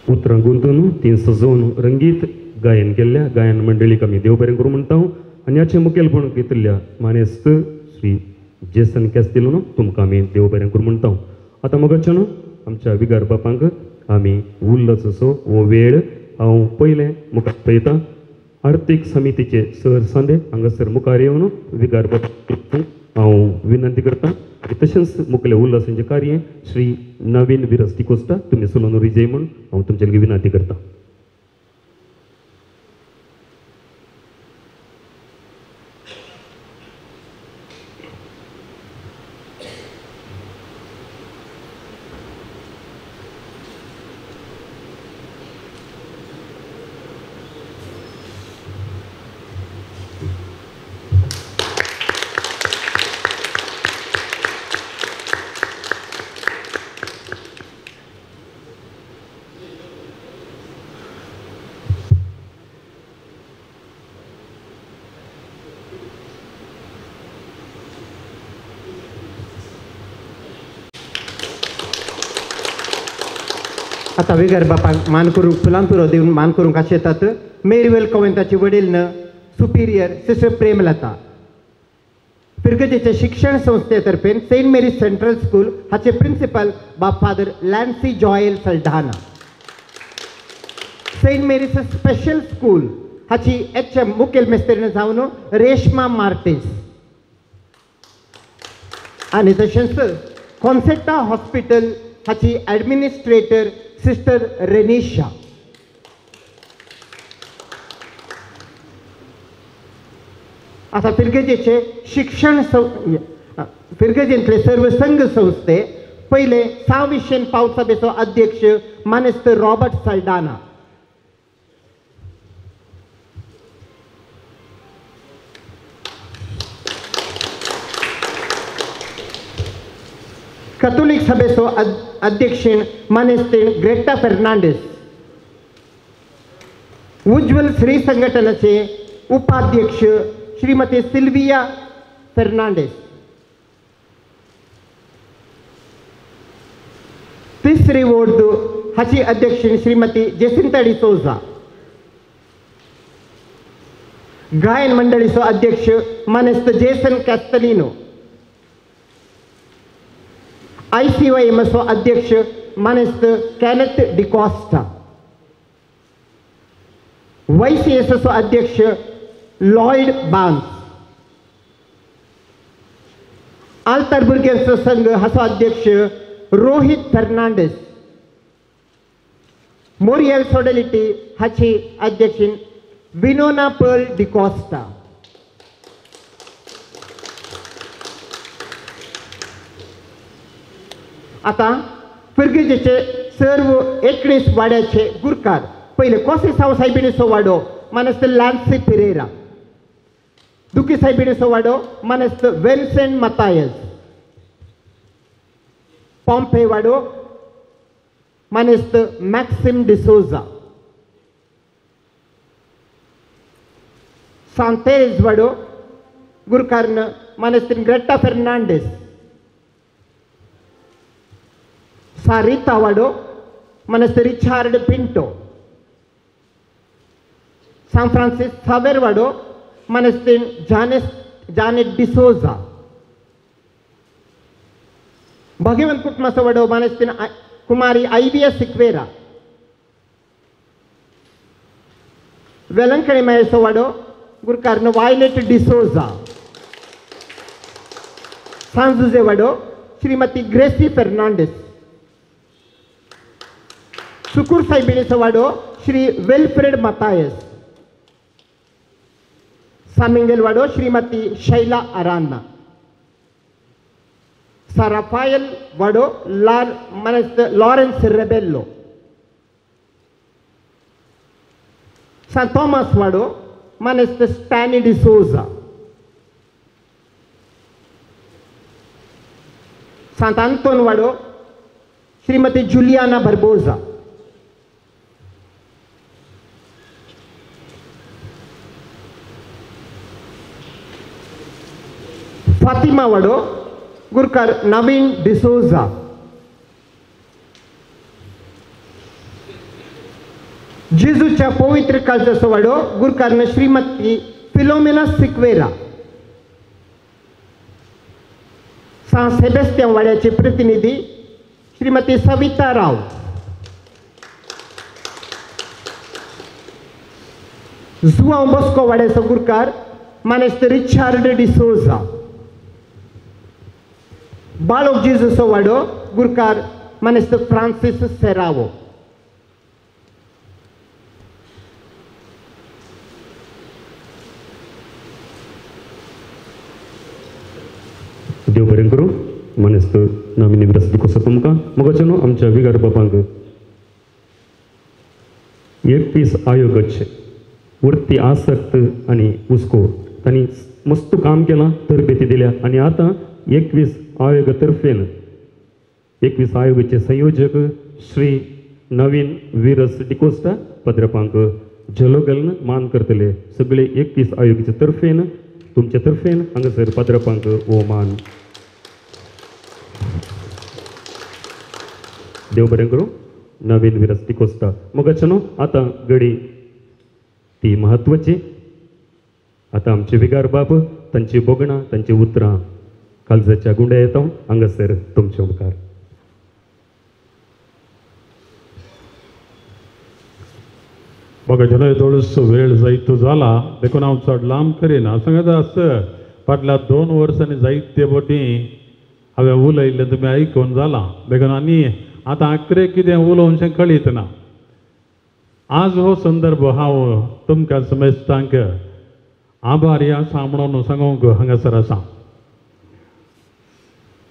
उतरां गुंतून तीन सजोवन रंगीत गायन केल्ल्या गायन मंडळीक आमी देव बरें करूं म्हणटा आनी हाचें मुखेलपण घेतिल्ल्या मानेस्त श्री जेसन कॅस्तिलोन तुमकां आमी देव बरें करूं म्हणटा आतां मगरच्यान आमच्या विगार बापांक आमी उरलोच असो हो वेळ हांव पयलें मुखार पळयतां आर्थीक समितीचे सरसांदे हांगासर मुखार येवन विगार बापांक हांव विनंती करतां तशेंच मुखेल उल्हासाचें कार्य श्री नवीन विरस्ती कोस्टा तुमी सुलोन रिजय म्हूण हांव तुमचे लागीं विनंती करतां. आता विगार बापाक मान करूंक फुलां पिरो दिवन मान करूंक आशेतात मेरीवेल कॉवेंताचे वडील न सुपिरियर सिस्टर प्रेमलता पिरगजेचे शिक्षण संस्थेतर्फे सेंट मेरीज सेंट्रल स्कूल हाचे प्रिन्सिपल बाप father Lancy Joyal Saldanha Saint Mary's special school हाची HM मुखेल मेस्तेरीण जावन रेशमा मार्टेस आणि तशेंच कॉन्सेप्टा हॉस्पिटल हाची ॲडमिनिस्ट्रेटर सिस्टर रेनिशा आता पिरगजेचे शिक्षण पिरगजेंतले सर्व संघ संस्थे पहिले साविशेन पावस सभेचो अध्यक्ष मानेस्त रॉबर्ट सल्डाना कॅथोलिक सभेचो अध्यक्षीण मानेस्तीण ग्रेटा फेर्नांडीस उज्ज्वल श्री संघटनेचे उपाध्यक्ष श्रीमती सिल्विया फेर्नांडीस तिसरी वोर्ड हाची अध्यक्षीण श्रीमती जेसिंता डिसोजा गायन मंडळीचो अध्यक्ष मानेस्त जेसन कॅस्टलिनो ICYMचो अध्यक्ष मानेस्त कॅनेथ डिकॉस्टा YCSचो अध्यक्ष लॉयड बान्स आल्तार भुरग्यांचो संघ हाचो अध्यक्ष रोहित फेर्नांडीस मोरियल सोडेलिटी हाची अध्यक्षीण विनोना पर्ल डिकॉस्टा आता पिरगजेचे सर्व 19 वाड्याचे गुरकार पहिले कोसे साव साहेबिणीचो वाडो मानेस्त लान्सी पिरेरा दुकी साहेबिणीचो वाडो मानेस्त वेन्सेंट मतायस पॉम्पे वाडो मानेस्त मॅक्सिम डिसोजा सांतेज वाडो गुरकारन मानेस्तीन ग्रेटा फेर्नांडीस सारिता वाडो मानेस्त Richard Pinto San Francisco Xavier वाडो मानेस्तीन जानेट डिसोजा भगवंत कुटुंबाचो वाडो मानेस्तीन कुमारी IBS सिक्वेरा वेलंकणी मायेचो वाडो गुरकारन वायलेट डिसोजा San Jose वाडो श्रीमती ग्रेसी फेर्नांडीस. सुकूर सायबिणीचो वाडो श्री विल्फ्रेड मातायस. सामिंगेल वाडो श्रीमती शैला आरान्ना. San Rafael वाडो लॉरेन्स रेबेल्लो. San Thomas वाडो मानेस्त स्टॅनी डिसोजा. Sant Anton वाडो श्रीमती जुलियाना बर्बोजा. फातिमा वाडो गुरकार नवीन डिसोजा. जेजूच्या पवित्र काळजाचो वाडो गुरकारन श्रीमती फिलोमेना सिक्वेरा. सान सेबेस्टियन वाड्याचे प्रतिनिधी श्रीमती सविता राव. जुआंव बॉस्को वाड्याचो गुरकार मानेस्त रिचार्ड डिसोजा. बाळोक जेजूचो वाडो गुरकार मानेस्त फ्रांसिस सेरावो. देव बरें करूं. मानेस्त नवीन विरस दिकोस तुमकां मगचनो आमच्या विगार बापांक 21 आयोगाचे वरती आसक्त आणि हुस्को तांणी मस्त काम केलां, तरबेती दिल्या आणि आता 21 आयोगातर्फेन 21 आयोगाचे संयोजक श्री नवीन विरस डिकोस्टा पत्रपांक झलो घालून मान करतले. सगळे 21 आयोगाच्या तर्फेन तुमच्या तर्फेन हांगासर पत्रपांक ओ मान. देव बरें करूं. नवीन विरस डिकोस्टा मगचनो आता घडी ती महत्वाची. आता आमचे विगार बाब तांची बोगणां तांची उतरां काळजाच्या गुंड्या येता हांगासर तुमचे मुखार. बघा जल थोडस वेळ जायतो जाला देखून हांव चड लांब करिना. सांगत आसता फाटल्या 2 वर्सांनी जायते फावटी हांवें उलयल्लें तुमी आयकून जाला देखून आनी आतां आखरे कितें उलोवचें कळीत ना. आज हो संदर्भ हांव तुमकां समेस्तांक आभारी आसा म्हणून सांगूंक हांगासर आसा.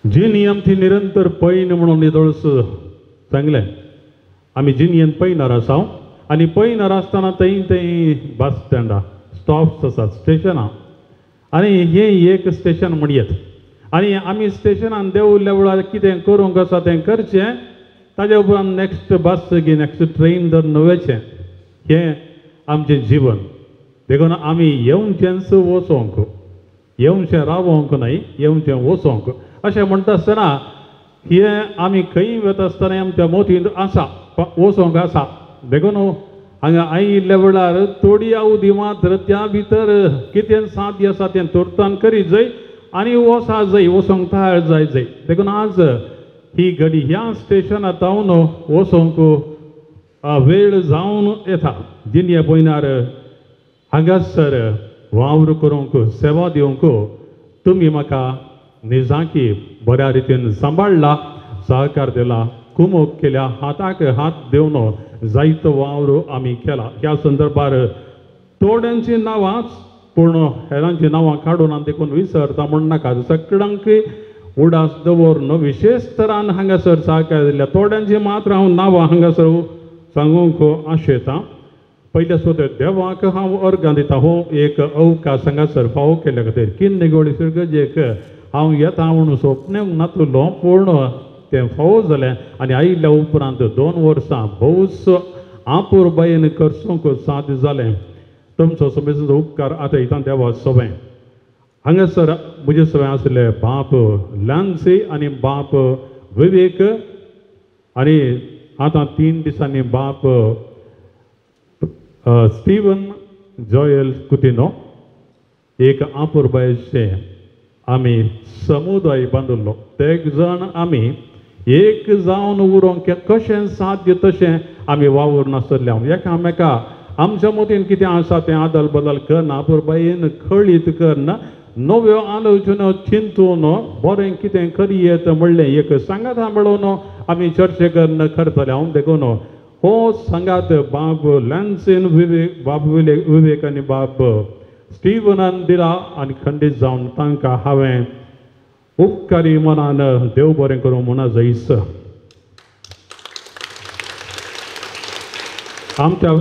जी नियम ती निरंतर पैन म्हणून थोडस सांगलें. आमी जिनियन पैनार आसा आनी पैनार आसतना थंय बस स्टँडा स्टॉप्स आसात स्टेशनां आनी हें एक स्टेशन म्हणयत आनी आमी स्टेशनान देंवल्ल्या वेळार कितें करूंक आसा तें करचें. ताज्या उपरांत नेक्स्ट बस की नेक्स्ट ट्रेन धरून वचचें हें आमचें जीवन. देखून आमी येवचेंच वचोंक, येवचें रावोंक न्हय, येवचें वचोंक अशें म्हणटा आसतना हें आमी खंय वता आसतना आमच्या मोतींत आसा वचोंक आसा. देखून हांगा आयिल्ल्या वेळार थोडी अवधी मात्र त्या भितर कितें साध्य आसा तें तुर्तान करीत जाय आनी वसा जाय, वचोंक तयार जाय जाय. देखून आज ही घडी ह्या स्टेशनार तावन वचोंक वेळ जावन येता. जिनिया पयनार हांगासर वावर करूंक सेवा दिवंक तुमी म्हाका निजाकी बऱ्या रितीन सांबाळला, सहकार दिला, कुमक केल्या, हाताक हात देवन जायतो वावर आमी केला. ह्या संदर्भार थोड्यांची नांवांच पूण हेरांची नांवां काडून आनी देखून विसरता म्हण नाका. सगळ्यांक उडास दवरून विशेष तरान हांगासर सहकार दिल्या थोड्यांची मात्र हांव नांवां हांगासर सांगूंक आशेता. पयल्या सुद्दां देवाक हांव अर्गां दिता. हो एक अवकाश हांगासर फावो केल्या खातीर किन्ने गोडी सर्गजेक हांव येता म्हणून सोपन्याक नातलो पूण तें फावो जालें आनी आयिल्ल्या उपरांत 2 वर्सां भोवूच आपुरबायेन करसूंक साद जालें. तुमचो समेचो उपकार आतां देवा सवें. हांगासर म्हजे सवें आसले बाप लांगसे आनी बाप विवेक आनी आतां 3 दिसांनी बाप स्टीवन जॉयल कुतिनो. एक आपुरबायेचे आमी समुदाय बांदलो. ते जण आमी एक जावन उरोंक कशें साध्य तशें आमी वावर नासले. एकामेका आमच्या मतीन कितें आसा तें आदल बदल करना, आपुरबायेन खळीत करना, नव्यो आलोचनो चिंतून बरें कितें करयेत म्हणलें एक सांगात मेळोवन आमी चर्चे करून करतले हांव देखून हो सांगात बाब लॅन्सिन बाब विवेक आनी बाब स्टीवनान दिला आनी खंडीत जावन तांकां हांवें उपकारी मनान देव बरें करूं म्हणा जायस. आमच्या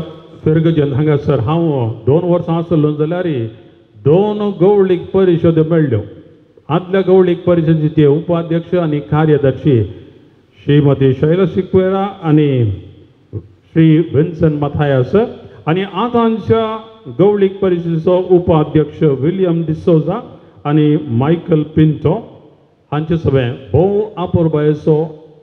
फेरगजेन हांगासर हांव 2 वर्सां आसलो जाल्यार 2 गवळीक परिशद मेळ्ळ्यो. आदल्या गवळीक परिशदेचे उपाध्यक्ष आनी कार्यदर्शी श्रीमती शैला सिक्वेरा आनी श्री विन्सन मथायस आनी आतांच्या गवळीक परिशदेचो उपाध्यक्ष विलियम डिसोजा आनी मायकल पिंटो हांचे सगळें भोव आपुरबायेचो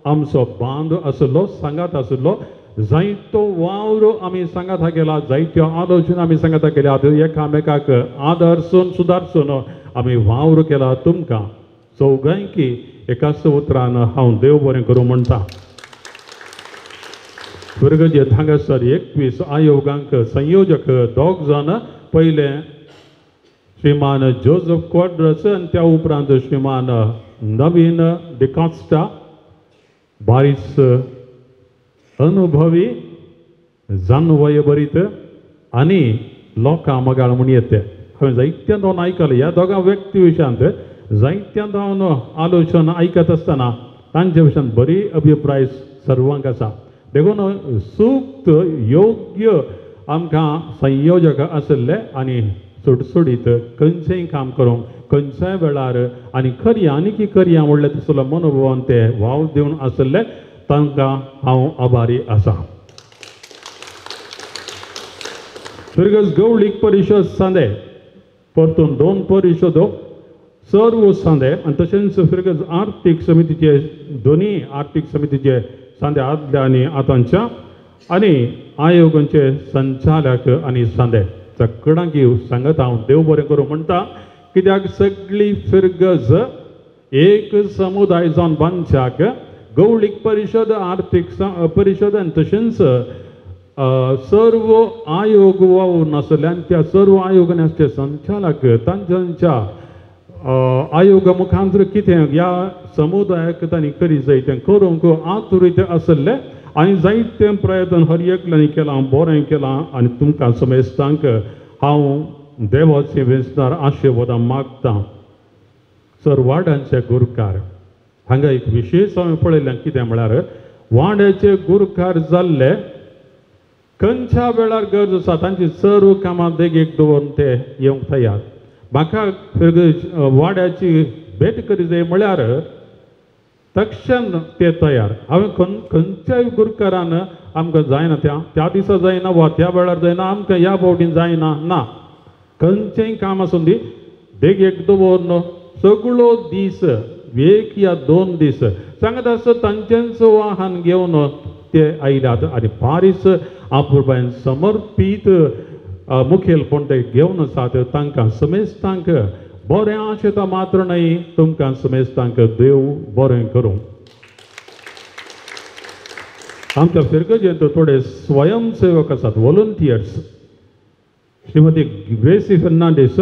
आमचो बांद आसलो, सांगात आसलो. जायतो वावर आमी सांगाता केला, जायत्यो आलोचना आमी सांगाता केल्यात, एकामेकाक आदरसून सुदारसून आमी वावर केला. तुमकां चौगांयकी एकाच उतरान हांव देव बरें करूं म्हणटा. वर्गजेत हांगासर 21 आयोगांक संयोजक 2 जण, पयले श्रीमान जोझफ क्वाड्रस आनी त्या उपरांत श्रीमान नवीन डिकॉस्टा, बारीस अनुभवी, जानवय बरीत आनी लोकां मगाळ म्हण येते. हांवें जायत्यान हांव आयकलें ह्या दोगां व्यक्ती विशयांत, जायत्यान हांव आलोचना आयकत आसतना तांचे विशयान बरी अभिप्राय सर्वांक आसा. देखून सूक्त योग्य आमकां संयोजक आसले आनी सुटसुडीत खंयचेंय काम करूंक खंयच्याय वेळार आनी खरी आनीक करया म्हणलें तसलो मनोभावान ते वाव दिवन आसले, तांकां हांव आभारी आसा. फिरगज गवळीक परिशद सांदे परतून 2 परिशदो सर्व सांदे आनी तशेंच फिरगज आर्थीक समितीचे दोनी आर्थीक समितीचे सांदे आदल्या आनी आतांच्या आनी आयोगांचे संचालक आनी सांदे चकडांकी सांगत हांव देव बरें करूं म्हणटा. कित्याक सगळी फिरगज एक समुदाय जावन बांदच्याक गवळीक परिशद, आर्थीक परिशद आनी तशेंच सर्व आयोग वावून आसल्यान त्या सर्व आयोगांचे संचालक तांच्या आयोगा मुखांतर कितें ह्या समुदायाक तांणी करी जाय तें करूंक आतुरीत आसले आनी जायते प्रयत्न हर एकल्यानी केलां, बरें केलां आनी तुमकां समेस्तांक हांव देवाचे वेंचणार आशिर्वादां मागतां. सर वाड्यांचे गुरकार हांगा एक विशेश हांवें पळयलें कितें म्हळ्यार वाड्याचे गुरकार जाल्ले खंयच्या वेळार गरज आसा तांची सर्व कामां देगेक दवरून ते येवंक तयार. म्हाका वाड्याची भेट करी जाय म्हळ्यार तक्षण ते तयार. हांवें खंयच्याय गुरकारान आमकां जायना त्या दिसा जायना वा त्या वेळार जायना आमकां ह्या फावटीन जायना ना, खंयचेंय काम आसूं दी देगेक दवरून सगळो दीस 1 या 2 दीस सांगत आसता तांचेंच वाहन घेवन ते आयल्यात आनी बारीस आपुरबायेन समर्पीत मुखेलपण ते घेवन आसात. तांकां समेस्तांक बरें आशेता मात्र न्हय, तुमकां समेस्तांक देव बरें करूं. आमच्या फिरगजेंत थोडे स्वयंसेवक आसात, वॉलंटियर्स. श्रीमती ग्रेसी फर्नांडीस,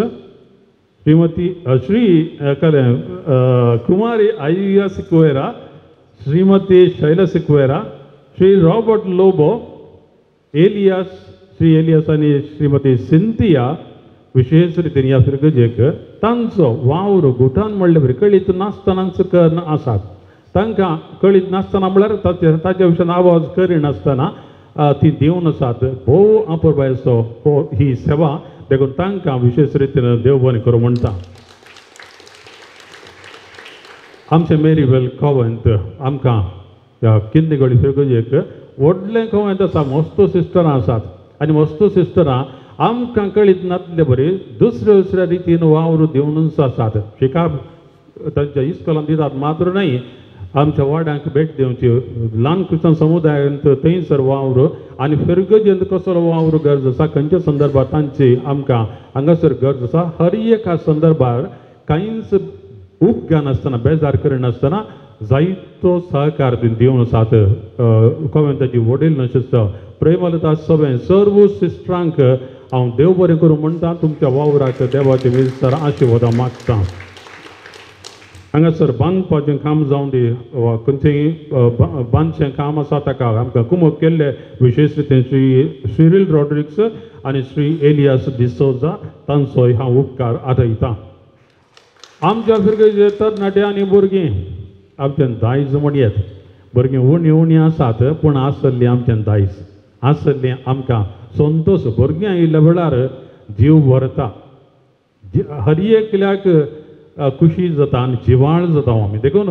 श्रीमती कुमारी आयुया Sequeira, Shrimati Shaila Sequeira, Shri Robert Lobo, Elias, Shri Elias आनी श्रीमती सिंथिया विशेष रितीन ह्या फिरगजेक तांचो वावर गुटान म्हणले बरें कळीत नासतनाच करन आसात. तांकां कळीत नासतना म्हळ्यार ताच्या विशयान आवाज करिनासतना ती दिवन आसात. भोव आपुरबायेचो ही सेवा, देखून तांकां विशेष रितीन देव बरें करूं म्हणटा. आमचे मेरीवेल कॉवेंत आमकां ह्या किंदगोळी फिरगजेक व्हडलें कॉवेंत आसा, मस्तो सिस्टरां आसात आनी मस्तो सिस्टरां आमकां कळीत नासले बरी दुसऱ्या रितीन वावर दिवनूच आसात. शिकाप तांच्या इस्कॉलान दितात मात्र न्हय, आमच्या वाड्यांक भेट दिवची, ल्हान क्रिस्तांव समुदायांत थंयसर वावर आनी फिरगजेंत कसलो वावर गरज आसा, खंयच्या संदर्भात तांची आमकां हांगासर गरज आसा. हर एका संदर्भार कांयच उपघा नासतना बेजार करिनासतना जायतो सहकार दिवन आसात गोव्यांताची वडील नशिस्त प्रेमलता सभेन सर्व सिस्टरांक हांव देव बरें करूं म्हणटा तुमच्या वावराक देवाचे मेजर आशिर्वाद मागता हांगासर बांदपाचें काम जावन दी वा खंयचेंय बांदचें काम आसा ताका आमकां कुमक केल्ले विशेश रितीन श्री सिरिल रॉड्रिक्स आनी श्री एलियास डिसोजा तांचोय हांव उपकार आदयतां आमच्या फिरगेचे तरणाटे आनी भुरगीं आमचें दायज म्हणयेत भुरगीं उणी उणी आसात पूण आसतलीं आमचें दायज आसतलीं आमकां संतोश भुरगीं आयिल्ल्या वेळार जीव भरता हर एकल्याक खुशी जाता आनी जिवाळ जाता आमी देखून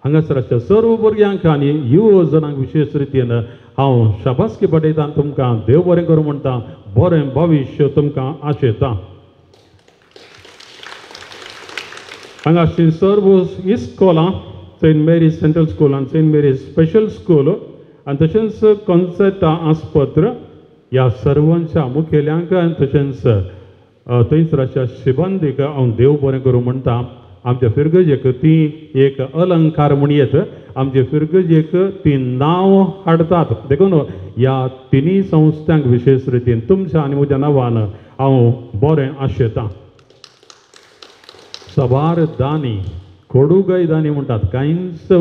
हांगासर अशा सर्व भुरग्यांक आनी युव जनांक विशेश रितीन हांव शाबासकी पटयतां तुमकां देव बरें करूं म्हणटा बरें भविश्य तुमकां आशेतां हांगा सर्व इस्कॉलां सेंट मेरीज सेंट्रल स्कूल आनी सेंट मेरीज स्पेशल स्कूल आनी तशेंच कॉन्सेर्टा आस्पत्र ह्या सर्वांच्या मुखेल्यांक आनी तशेंच थंयसर अशा शिबंदीक हांव देव बरें करूं म्हणटा आमच्या फिरगजेक ती एक अलंकार म्हणयेत आमचे फिरगजेक ती नांव हाडटात देखून ह्या तिनी संस्थांक विशेश रितीन तुमच्या आनी म्हज्या नांवान हांव बरें आशेतां सबार दानी कोडूगय दानी म्हणटात कांयच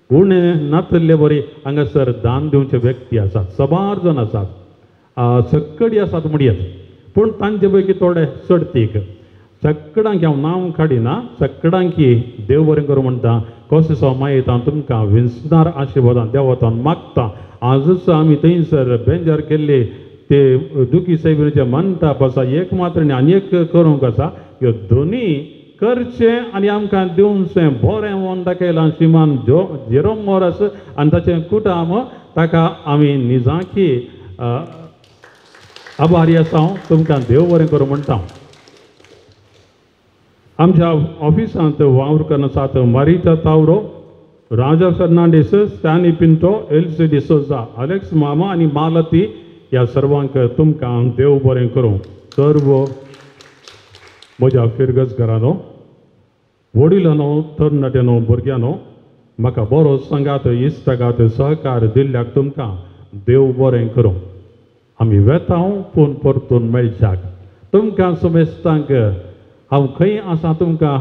उणें नातल्ले बरे हांगासर दान दिवचे व्यक्ती आसात सबार जण आसात सक्कडी आसात म्हणयेत पूण तांचे पैकी थोडे चडतीक सक्कडांक हांव नांव काडिना सक्कडांक देव बरें करूं म्हणटा कसो सो मागयता तुमकां विंसणार आशिर्वादान देवतान मागता आजूच आमी थंयसर बेंजार केल्ले ते दुखी साहेबीचे मंडप आसा एक मात्र न्ही आनी एक करूंक आसा ह्यो दोनी करचें आनी आमकां दिवचें बरें मन दाखयलां श्रीमान जेरोम मोरस आनी ताचें कुटुंब ताका आमी निजांकी आभारी आसा तुमकां देव बरें करूं म्हणटा आमच्या ऑफिसांत वावर करन आसात मारिता तावरो राजा फर्नांडीस स्टॅनी पिंटो एल्सी डिसोजा अलेक्स मामा आनी मालती ह्या सर्वांक तुमकां देव बरें करूं सर्व म्हज्या फिरगज घरानो वडिलांनो तरणाट्यानो भुरग्यानो म्हाका बरो सांगात इश्टागात सहकार दिल्ल्याक तुमकां देव बरें करूं आमी वेतांव पूण परतून मेळच्याक तुमकां समेस्तांक हांव खंय आसा तुमकां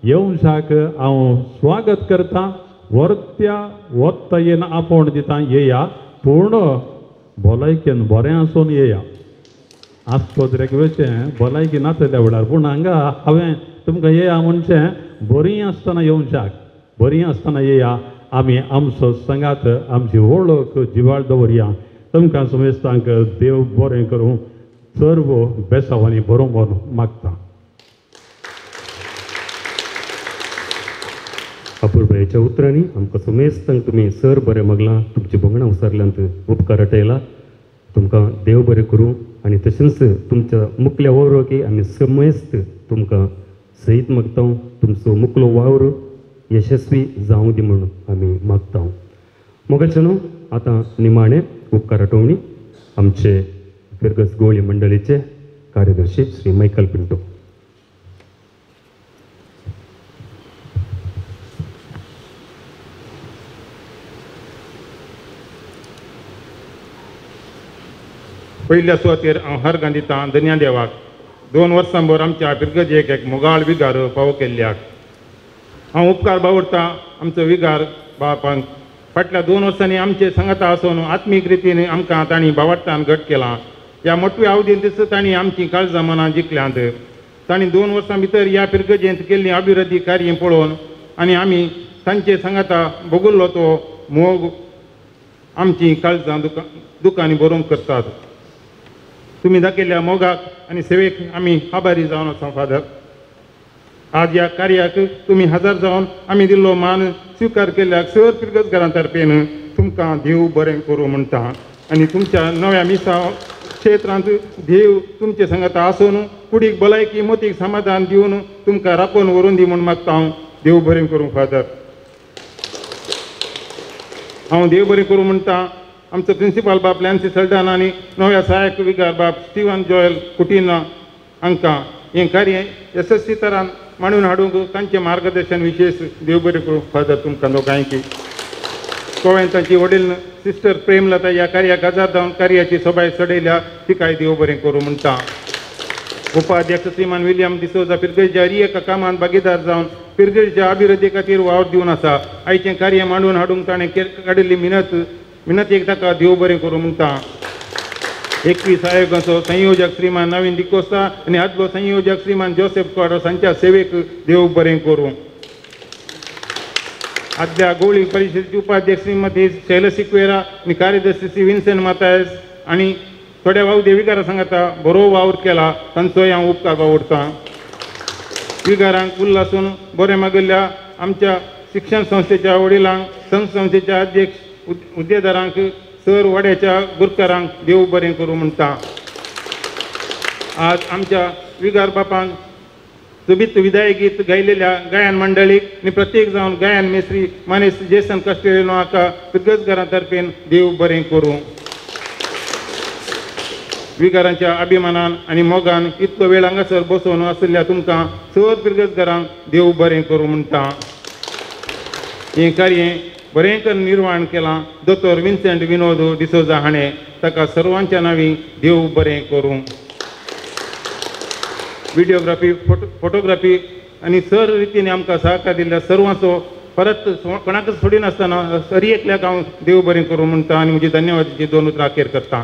येवशाक हांव स्वागत करतां वर्त्या वत्ता येन आपोण दिता येया पूर्ण भलायकेन बरें आसून येया आस्पत्रेक वचें भलायकी नातल्या वेळार पूण हांगा हांवें तुमकां येया म्हणचें बरीं आसतना येवशाक बरीं आसतना येया आमी आमचो सांगात आमची वळख जिवाळ दवरया तुमकां समेस्तांक देव बरें करूं सर्व बेसांवांनी बरोबर मागता अपूर्बायेच्या उतरांनी आमकां समेस्तांक तुमी सर बरें मागलां तुमची भोंगणां उसरल्यांत उपकार आटयला तुमकां देव बरें करूं आनी तशेंच तुमच्या मुखल्या वावराकी आमी समेस्त तुमकां सईत मागता तुमचो मुखलो वावर यशस्वी जावं दी म्हणून आमी मागता मोगाचेनो आतां निमाणें उपकार आठवणी आमचे फिरगस गोळी मंडळीचे कार्यदर्शी श्री मायकल पिंटो पयल्या सुवातेर हांव हर गांदितां दन्या देवाक 2 वर्सां भर आमच्या फिरगजेक एक मोगाळ विगार फावो केल्ल्याक हांव उपकार बावरतां आमचो विगार बापांक फाटल्या 2 वर्सांनी आमचे सांगाता आसून आत्मीक रितीन आमकां तांणी बावडटान घट केलां ह्या मोठ्या अवधीन दिसता तांणी आमची काळजां मनां जिखल्यांत तांणी 2 वर्सां भितर ह्या फिरगजेंत केल्लीं अभिवृद्धी कार्य पळोवन आनी आमी तांचे सांगाता भोगुल्लो तो मोग आमची काळजां दुखांनी भरूंक करतात तुमी दाखयल्ल्या मोगाक आनी सेवेक आमी आभारी जावन आसा फादर आज ह्या कार्याक तुमी हजर जावन आमी दिल्लो मान स्विकार केल्ल्याक सर फिरगजकारां तर्फेन तुमकां देव बरें करूं म्हणटा आनी तुमच्या नव्या मिसा क्षेत्रांत देव तुमचे सांगाता आसून कुडीक भलायकी मोतीक समाधान दिवन तुमकां राखून व्हरून दी म्हूण मागता हांव देव बरें करूं फादर हांव देव बरें करूं म्हणटा आमचो प्रिंसिपल बाब लॅन्सी सल्डान आनी नव्या सहायक विगार बाब स्टिवन जॉयल कुटिना हांकां हें कार्य यशस्वी तरान मांडून हाडूंक तांचे मार्गदर्शन विशेष देव बरें करूं फादर तुमकां दोगांयकी कोवें तांची वडील सिस्टर प्रेमलता ह्या कार्याक हजर जावन कार्याची सभाय चडयल्या तिकाय देव बरें करूं म्हणटा उपाध्यक्ष श्रीमान विलियम डिसोजा पिरगेच्या एका कामान भागीदार जावन पिरगेच्या अभिवृद्धी खातीर वावर दिवन आसा आयचें कार्य मांडून हाडूंक ताणें काडिल्ली मिनतीक ताका देव बरें करूं म्हणटा 21 आयोगाचो संयोजक श्रीमान नवीन डिकोस्ता आनी आदलो संयोजक श्रीमान जोसेफ कॉडस हांच्या सेवेक देव बरें करूं आदल्या गोळी परिशदेची उपाध्यक्ष श्रीमती शैल सिक्वेरा आनी कार्यदर्शी श्री विन्सेंट मातायस आनी थोड्या वावदे विगारा सांगाता बरो वावर केला तांचोय हांव उपकार बावडटां विगारांक उल्हासून बरें मागिल्ल्या आमच्या शिक्षण संस्थेच्या वडिलांक संघ संस्थेच्या अध्यक्ष हुद्देदारांक सर वाड्याच्या गुरकारांक देव बरें करूं म्हणटा आज आमच्या विगार बापान सुबीत विदाय गीत गायलेल्या गायन मंडळीक आनी प्रत्येक जावन गायन मेस्त्री मानेस जेसन कस्टेलिनो हाका पिरगजकारां तर्फेन देव बरें करूं विगारांच्या अभिमानान आनी मोगान इतलो वेळ हांगासर बसोवन आशिल्ल्या तुमकां सर पिरगजकारांक देव बरें करूं म्हणटा हें कार्य बरेंकर निर्वाण केलां दोतोर विन्सेंट विनोद डिसोजा हाणें ताका सर्वांच्या नांवी देव बरें करूं व्हिडिओग्राफी फोटोग्राफी आनी सर रितीन आमकां सहकार दिल्ल्या सर्वांचो परत कोणाकच सोडिनासतना सरी एकल्याक हांव देव बरें करूं म्हणटा आनी म्हजी धन्यवादाची 2 उतरां अखेर करता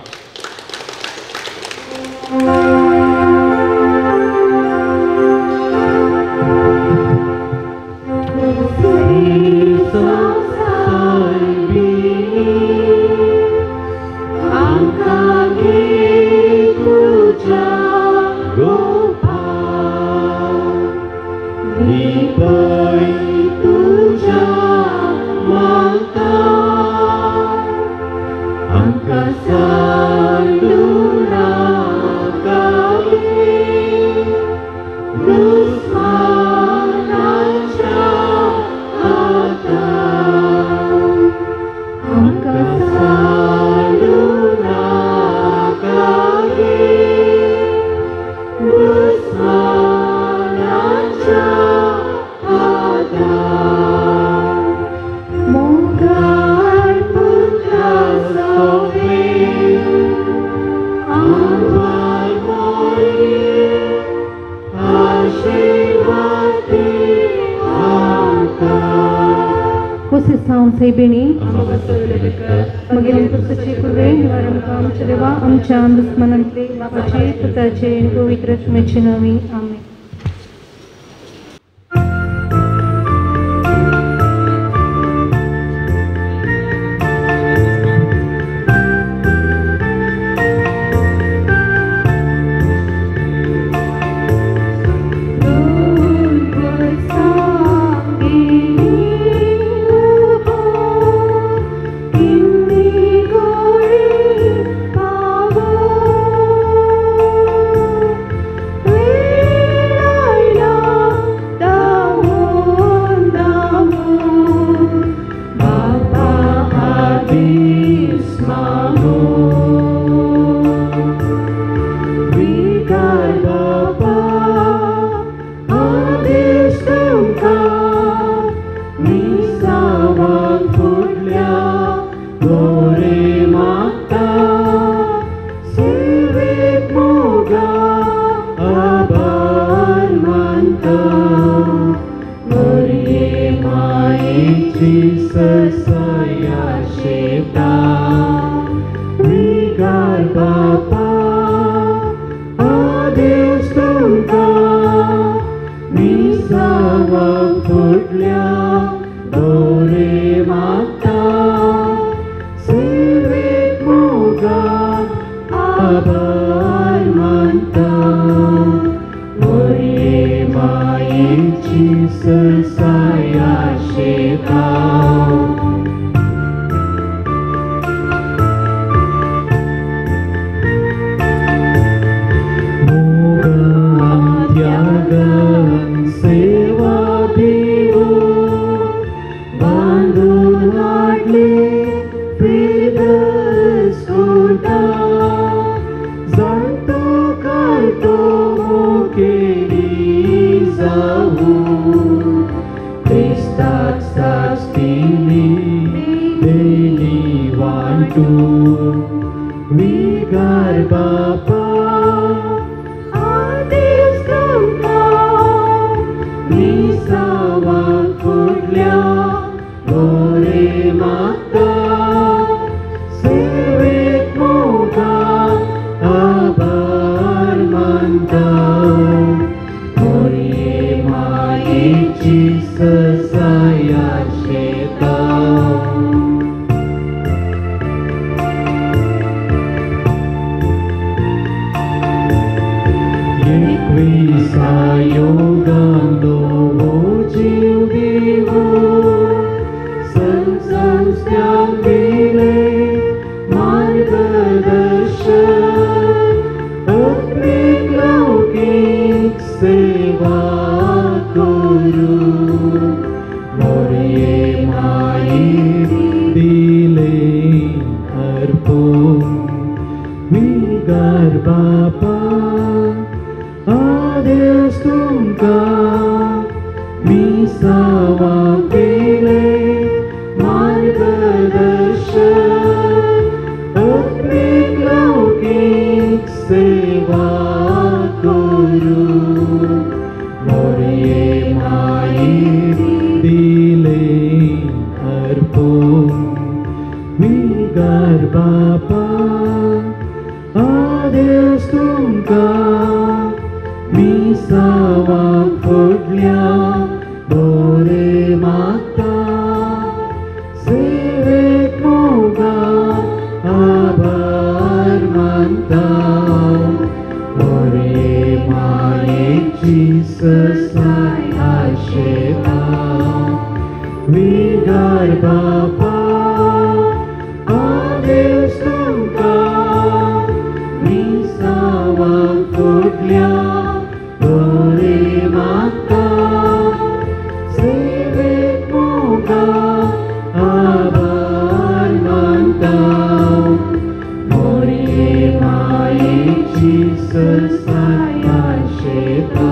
आमच्या दुश्मनांतले बापाचे पुताचे पवित्र आत्म्याचे नावे आमेन Zanto canto moqueriza मागता सेवेक मोगान आभार मानता मोरये मायेची ससाया शेता Sayogan do jiu vivo संस्कृत्यां विले मार्गदर्शन अपने लौकिक सेवा करू मोरये माये दिले अर्पण विगार बापा आदेश तुमकां मिसावा केले मार्गदर्शन अपने लौकिक सेवा करू मोरये माये दिले अर्पण विगार बापा आदेश तुमकां मिसावा फुडल्या बरे मागता सेवेक मोगान आभार मानता मोरये मायेची ससाय आशेता विगार बापा आदेश तुमकां मिसावा फुडल्या बरे मागता सेवेक मोगान आभार मानता मोरये मायेची ससाय आशेता